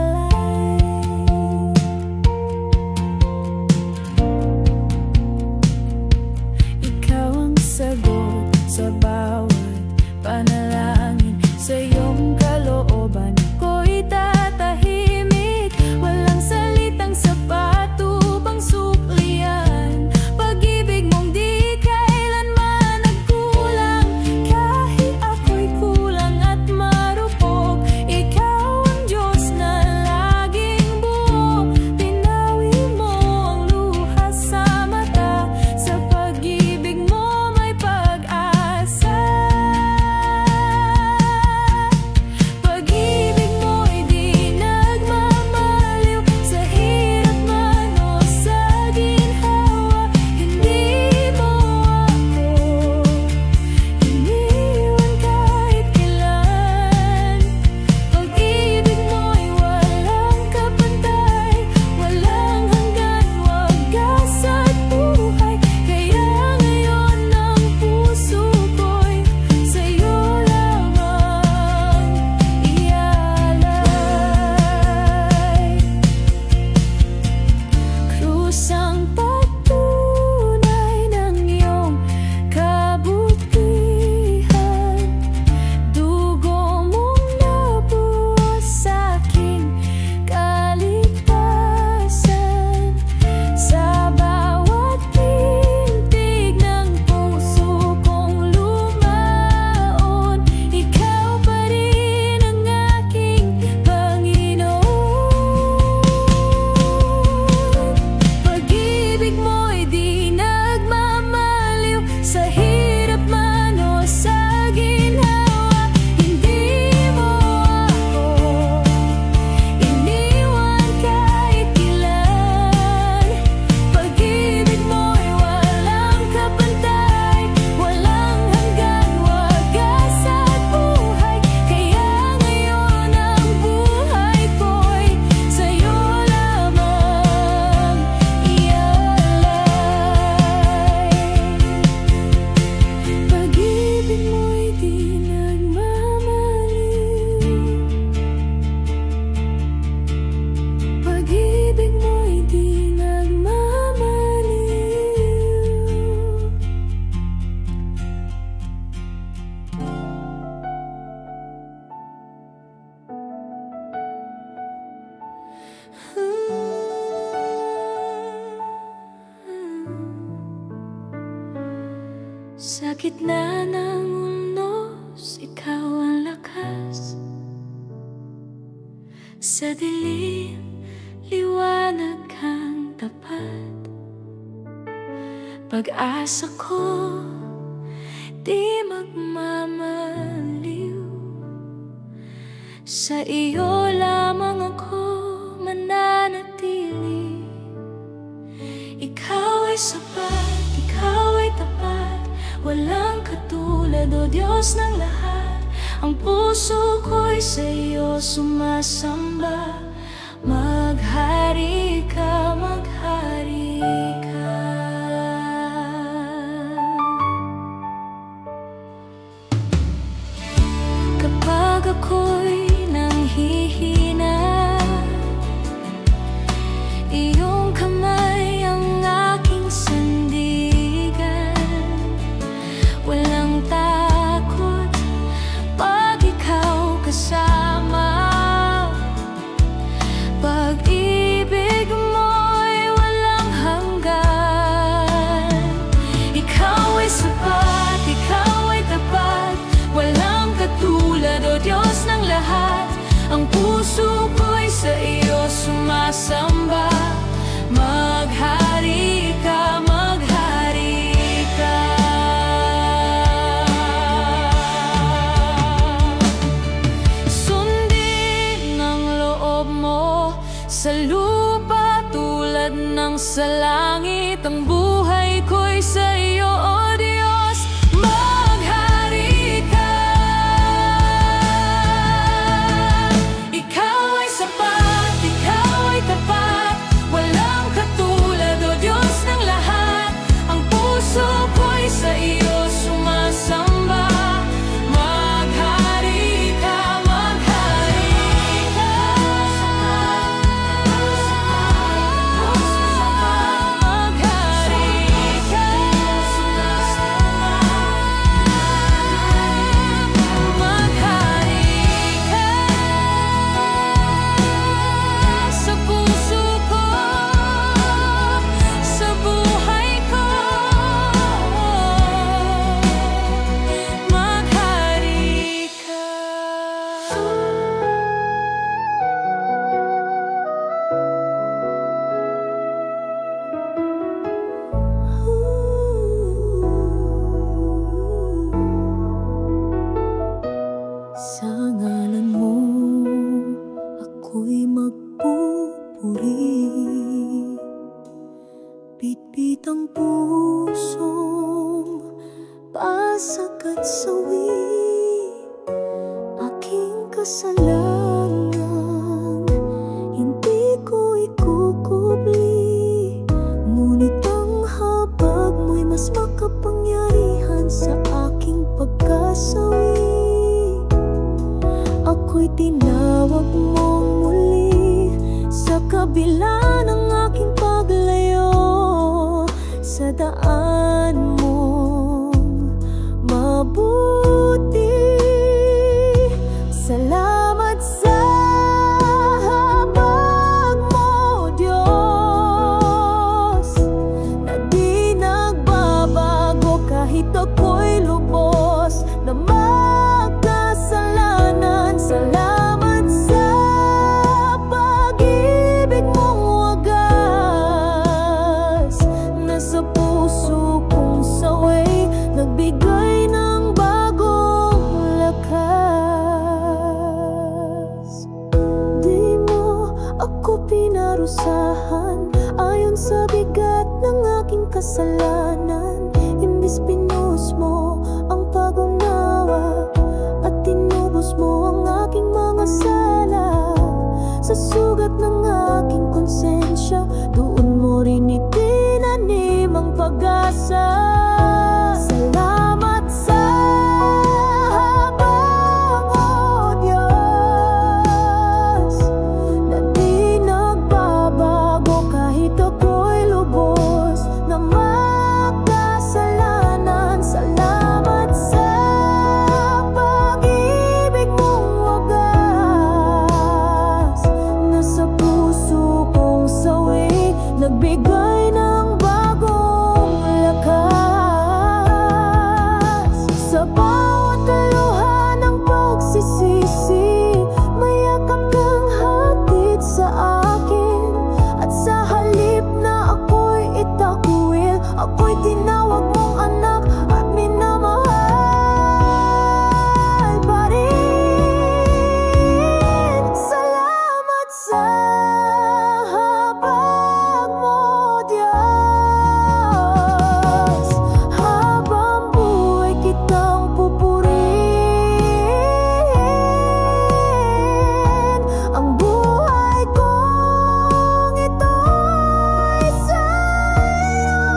Ikaw ang sagot sa bawat panalangin, sa iyong kalooban ako'y tatahimik. Walang salitang sapat upang suklian. Pag-ibig mong di kailanman nagkulang. Kahit ako'y kulang at marupok, ikaw ang Diyos na laging buo. Pinawi mo ang luha sa mata, sa pag-ibig mo may pag-asa. Pag-ibig mo'y di nagmamaliw, sa hirap man o sa ginhawa. Hindi mo ako iniwan kahit kailan. Pag-ibig mo'y walang kapantay, walang hanggan, wagas at buhay. Kaya ngayon ang puso ko'y sa'yo lamang iaalay. Krus ang patunay ng iyong kabutihan. Dugo mong nabuhos sa'king kaligtasan. Sa bawat tintig ng puso kong lumaon, ikaw pa rin ang aking Panginoon. Pag-ibig mo'y di nagmamaliw, sa hirap man o sa ginhawa. Hindi mo ako iniwan kahit kailan. Pag-ibig mo'y walang kapantay, walang hanggan, wagas at buhay. Kaya ngayon ang buhay ko'y sa'yo lamang iaalay. Pag-ibig mo'y di nagmamaliw, pag-ibig mo'y di nagmamaliw. Sa gitna ng unos, ikaw ang lakas. Sa dilim, liwanag kang tapat. Pag-asa ko di magmamaliw, sa iyo lamang ako mananatili. Ikaw ay sapat, ikaw ay tapat, walang katulad, o Diyos ng lahat. Ang puso ko'y sa'yo sumasamba. Maghari ka, maghari ka. Ang puso ko'y sa iyo sumasamba. Maghari ka, maghari ka. Sundin ang loob mo sa lupa tulad ng sa langit. Ang buhay ko'y sa iyo, O Diyos. Maghari ka. Ikaw ay sapat, ikaw ay tapat. Walang katulad, O Diyos ng lahat. Ang puso ko'y sa iyo sumasamba. Maghari ka, maghari ka. Maghari ka. Maghari ka. Sa puso ko, sa buhay ko. Maghari ka. Sa ngalan mo, ako'y magpupuri. Bitbit ang pusong pasag at sawi. Aking kasalanan, hindi ko ikukubli. Ngunit ang habag mo'y mas makapangyarihan sa aking pagkasawi. Ako'y tinawag mong muli sa kabila ng aking paglayo. Sa daan mong mabuti. Salamat sa habag mo, Diyos, na di nagbabago kahit ako'y lubos na magkasalanan. Salamat sa pag-ibig mong wagas na sa puso kong saway nagbigay ng bagong lakas. Di mo ako pinarusahan ayon sa bigat ng aking kasalanan. Imbis pinus mo ang pag-unawa at tinubos mo ang aking mga sala. Sa sugat ng aking konsensya, doon mo rin itinanim ang pag-asa. Salamat sa habag, O Diyos, na di nagbabago kahit ako'y lubos na magkasalanan. Salamat sa pag-ibig mong wagas na sa puso kong sawi nagbigay ng bagong lakas. Sa bawat luha ng pagsisisi, mayakap kang hatid sa akin. At sa halip na ako'y itakwil, ako'y tinawag mong anak at minamahal pa rin. Salamat sa habag mo, Diyos. Habang buhay kitang pupurihin. Ang buhay kong ito'y sa'yo.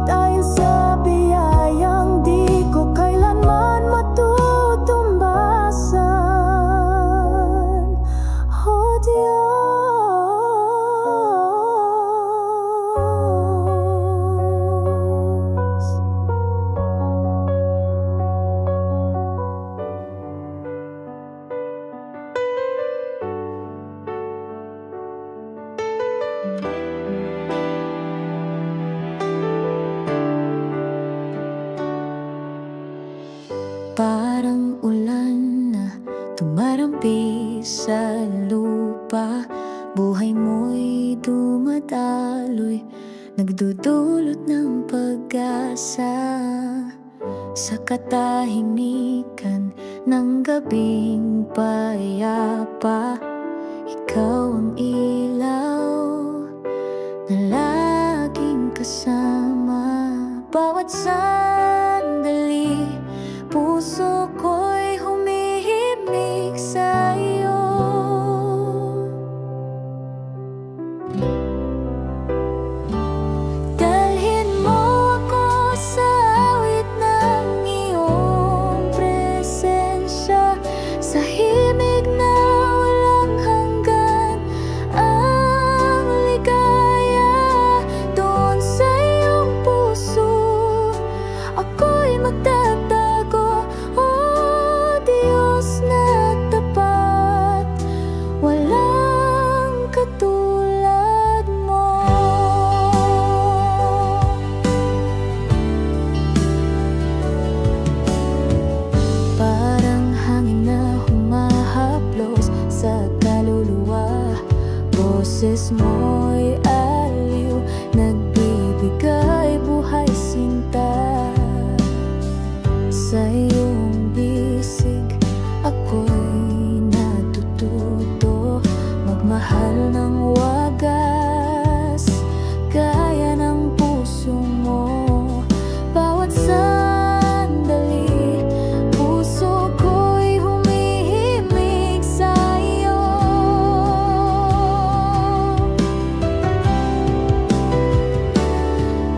Dahil sa biyayang di ko kailanman matutumbasan, O Diyos. Parang ulan na tumarampi nagdudulot ng pag-asa sa katahimikan ng gabing payapa. Ikaw ang ilaw na laging kasama. Bawat sandali, puso ko'y humihimig sa'yo. Dalhin mo ako sa awit ng iyong presensya, sa himig na walang hanggan. Ang ligaya doon sa iyong puso, ako'y magtatago. Oh Diyos na tapat, walang katulad mo. Parang hangin na humahaplos sa kaluluwa, boses mo'y aliw, nagbibigay buhay sinta. Sa iyong bisig, ako'y natututo magmahal ng wagas, gaya ng puso mo. Bawat sandali, puso ko'y humihimig sa'yo.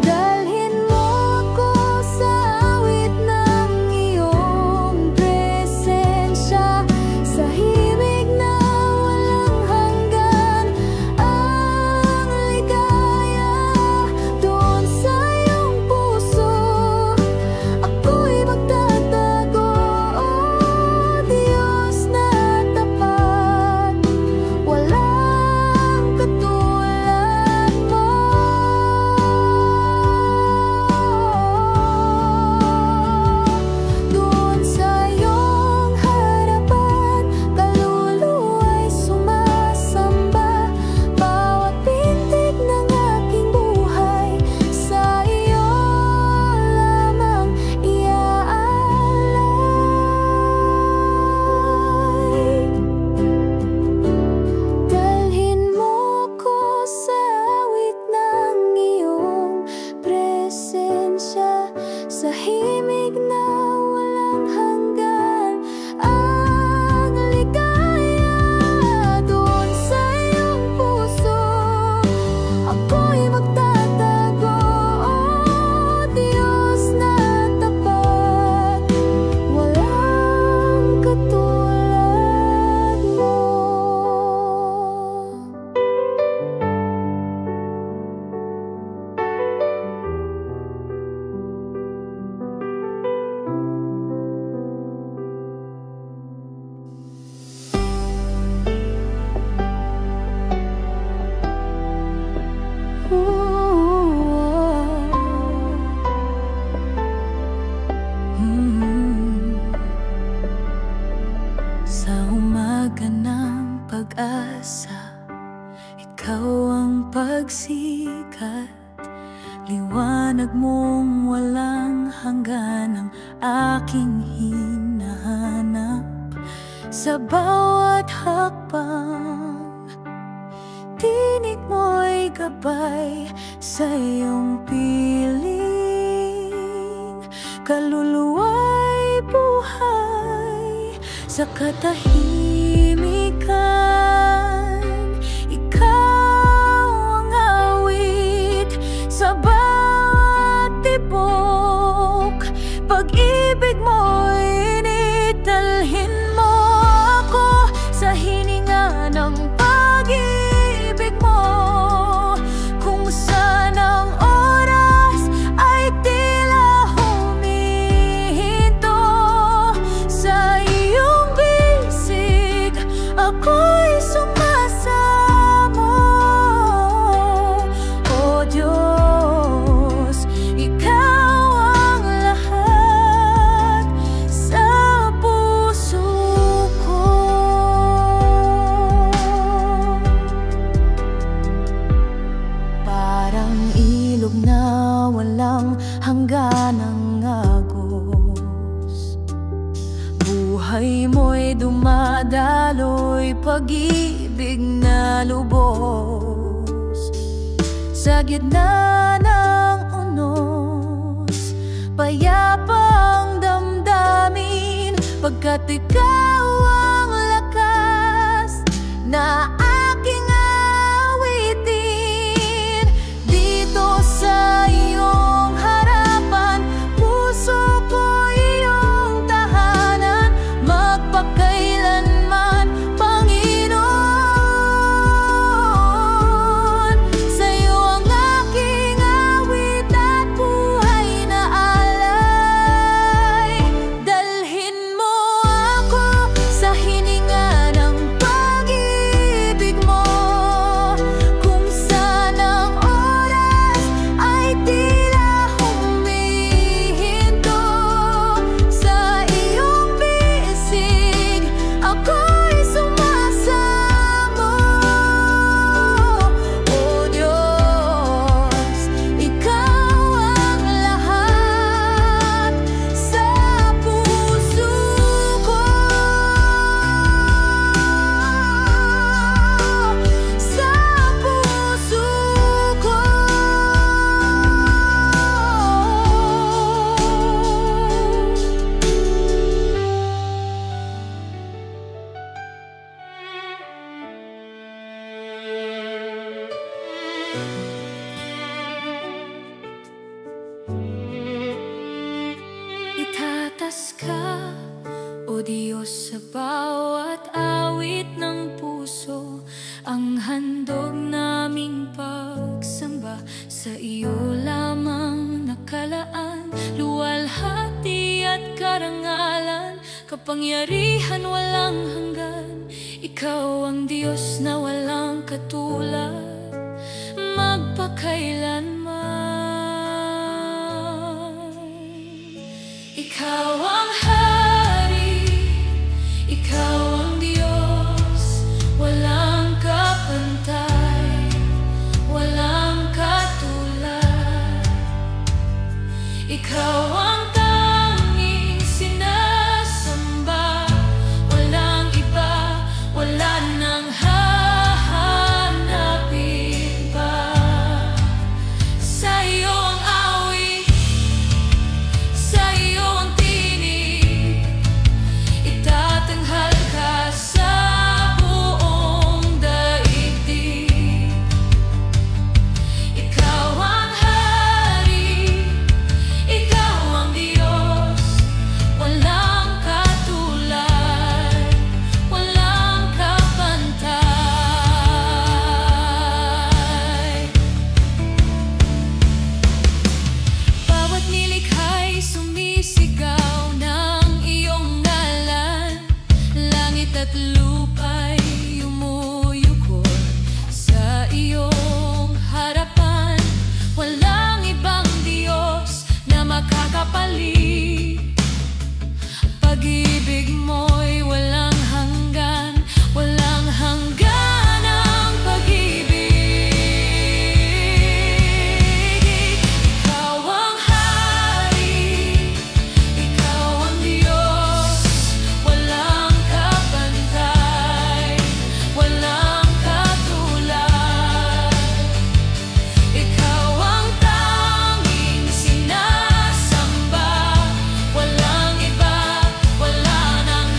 Dalhin mo ako sa awit ng iyong presensya, sa himig na walang hanggan. Ang ligaya doon sa iyong puso, ako'y magtatago. Oh Diyos na tapat, walang katulad mo. Doon sa iyong harapan, kaluluwa'y sumasamba. Bawat pintig ng aking buhay, sa iyo lamang iaalay. Dalhin mo ko sa awit ng iyong presensya, sa himig na walang hanggan. Ang ligaya doon sa iyong puso, ako'y magtatago. Oh Diyos na tapat, walang katulad mo. Sa umaga ng pag-asa, ikaw ang pagsikat, liwanag mong walang hanggan ang aking hinahanap. Sa bawat hakbang, tinig mo'y gabay sa iyong piling. Kaluluwa'y buhay sa katahimikan. Ikaw ang awit sa bawat tibok. Pag-ibig mo'y init, dalhin mo ako sa hininga ng pag-ibig mo. Kung saan ang oras ay tila humihinto, sa iyong bisig ako'y handog na walang hangganang agos. Buhay mo'y dumadaloy, pag-ibig na lubos. Sa gitna ng unos, payapa ang damdamin, pagkat ikaw ang lakas na aking awitin. Dito sa iyong harapan, puso ko iyong tahanan, magpakailanman, Panginoon. Sa iyo ang aking awit at buhay na alay. Dalhin mo ako sa hininga ng pag-ibig mo, kung saan ang oras ay tila humihinto. Sa iyong bisig ako'y sumasamo. O Diyos, ikaw ang lahat sa puso ko, sa puso ko. Itatas ka, O Diyos, sa bawat awit ng puso, ang handog naming pagsamba. Sa iyo lamang nakalaan, luwalhati at karangalan, kapangyarihan walang hanggan. Ikaw ang Diyos na walang katulad, magpakailanman. Ikaw ang hari, ikaw ang Diyos, walang kapantay, walang katulad. Ikaw ang tanging sinasamba, walang iba, wala nang hahanapin pa. Sa iyo ang awit, sa iyo ang tinig, itatanghal ka sa buong daigdig. Ikaw ang hari, ikaw ang Diyos, walang katulad, walang kapantay. Bawat nilikha'y sumisigaw ng iyong ngalan, langit at lupa'y umuyukod sa iyong harapan. Walang ibang Diyos na makakapalit, pag-ibig mo'y walang hanggan, walang hanggan ang pag-ibig. Ikaw ang hari, ikaw ang Diyos, walang kapantay, walang katulad. Ikaw ang tanging sinasamba, walang iba, wala nang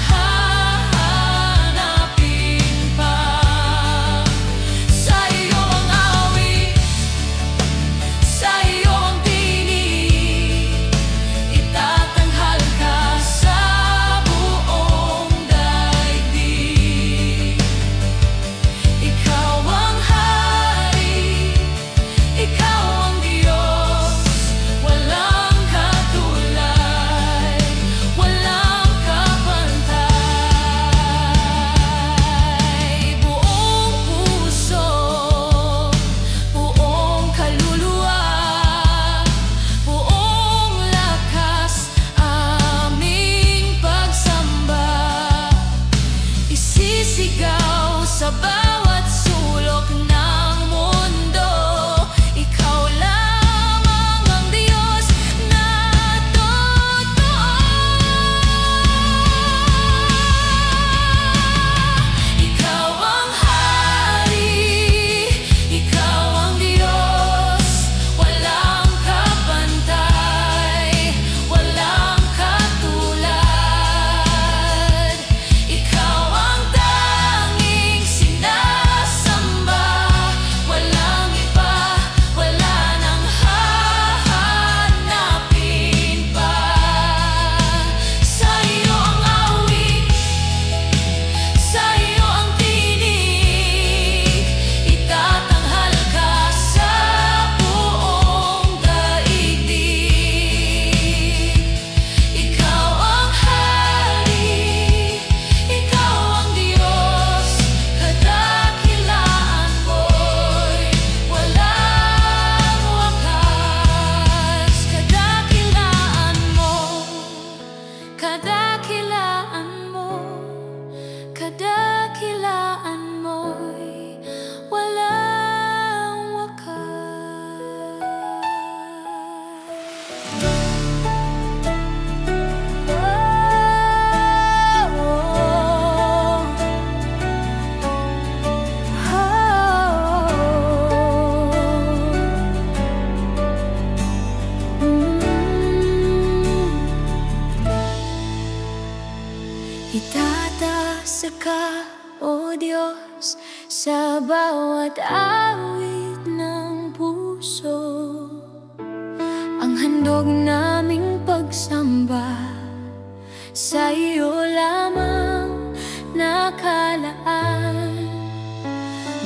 ka, O Diyos, sa bawat awit ng puso. Ang handog naming pagsamba sa iyo lamang nakalaan.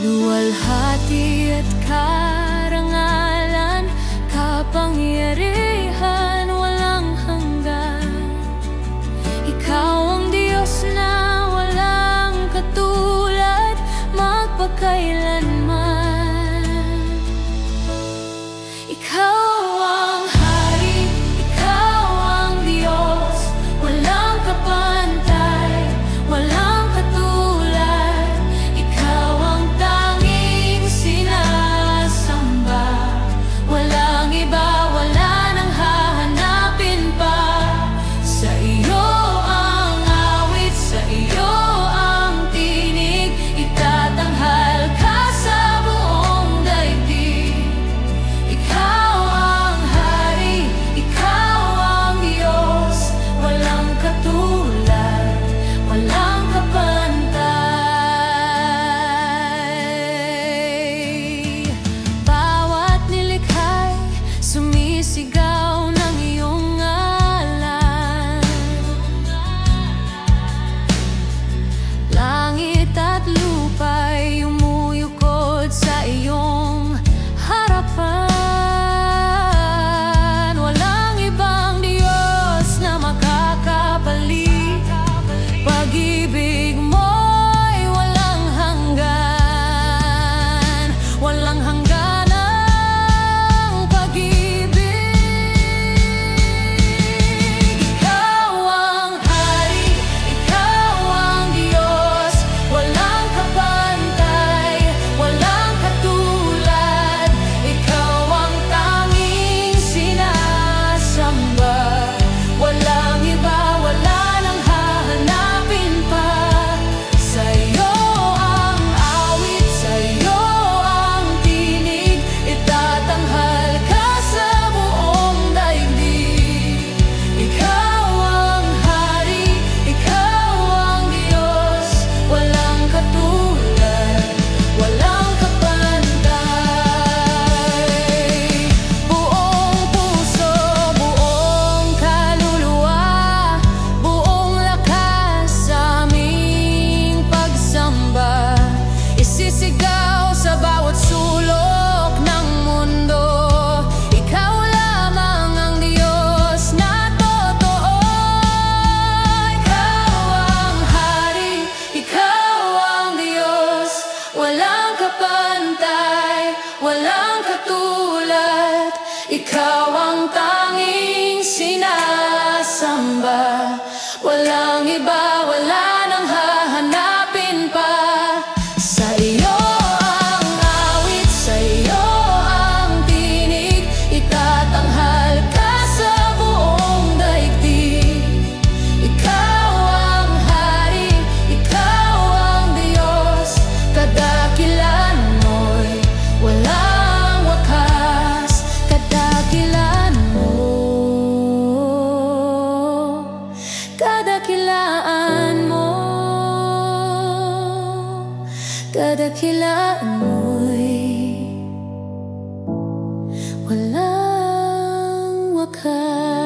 Luwalhati at karangalan, kapangyarihan walang hanggan. Ikaw ang Diyos na walang katulad magpakailanman. Ikaw ang Hari, Ikaw ang Diyos, walang kapantay, walang katulad. Ikaw ang tanging sinasamba, walang iba, wala nang hahanapin pa. Sa iyo ang awit, sa iyo ang tinig, itatanghal ka sa buong daigdig. Ikaw ang Hari, Ikaw ang Diyos, walang katulad, walang kapantay. Bawat nilikha'y sumisigaw ng iyong ngalan. Langit at lupa'y umuyukod sa iyong harapan. Walang ibang Diyos na makakapalit. Pag-ibig mo'y walang hanggan, walang hanggan ang pag-ibig. Ikaw ang Hari, Ikaw ang Diyos, walang kapantay, walang katulad. Ikaw ang tanging sinasamba, walang iba, wala nang hahanapin pa. Sa iyo ang awit, sa iyo ang tinig, itatanghal ka sa buong daigdig. Ikaw ang Hari, Ikaw ang Diyos, walang katulad, walang kapantay. Buong puso, buong kaluluwa, buong lakas sa aming pagsamba, isisigaw sa bawat sulok ng mundo. Ikaw lamang ang Diyos na totoo. Ikaw ang Hari, Ikaw ang Diyos, walang kapantay, walang katulad. Ikaw ang tanging sinasamba, walang iba, wala nang hahanapin pa. Sa iyo ang awit, sa iyo ang tinig, itatanghal ka sa buong daigdig. Ikaw ang Hari, Ikaw ang Diyos, kadakilan mo'y walang wakas. Kadakilan mo, kadakilaan mo, kadakilaan mo'y walang wakas.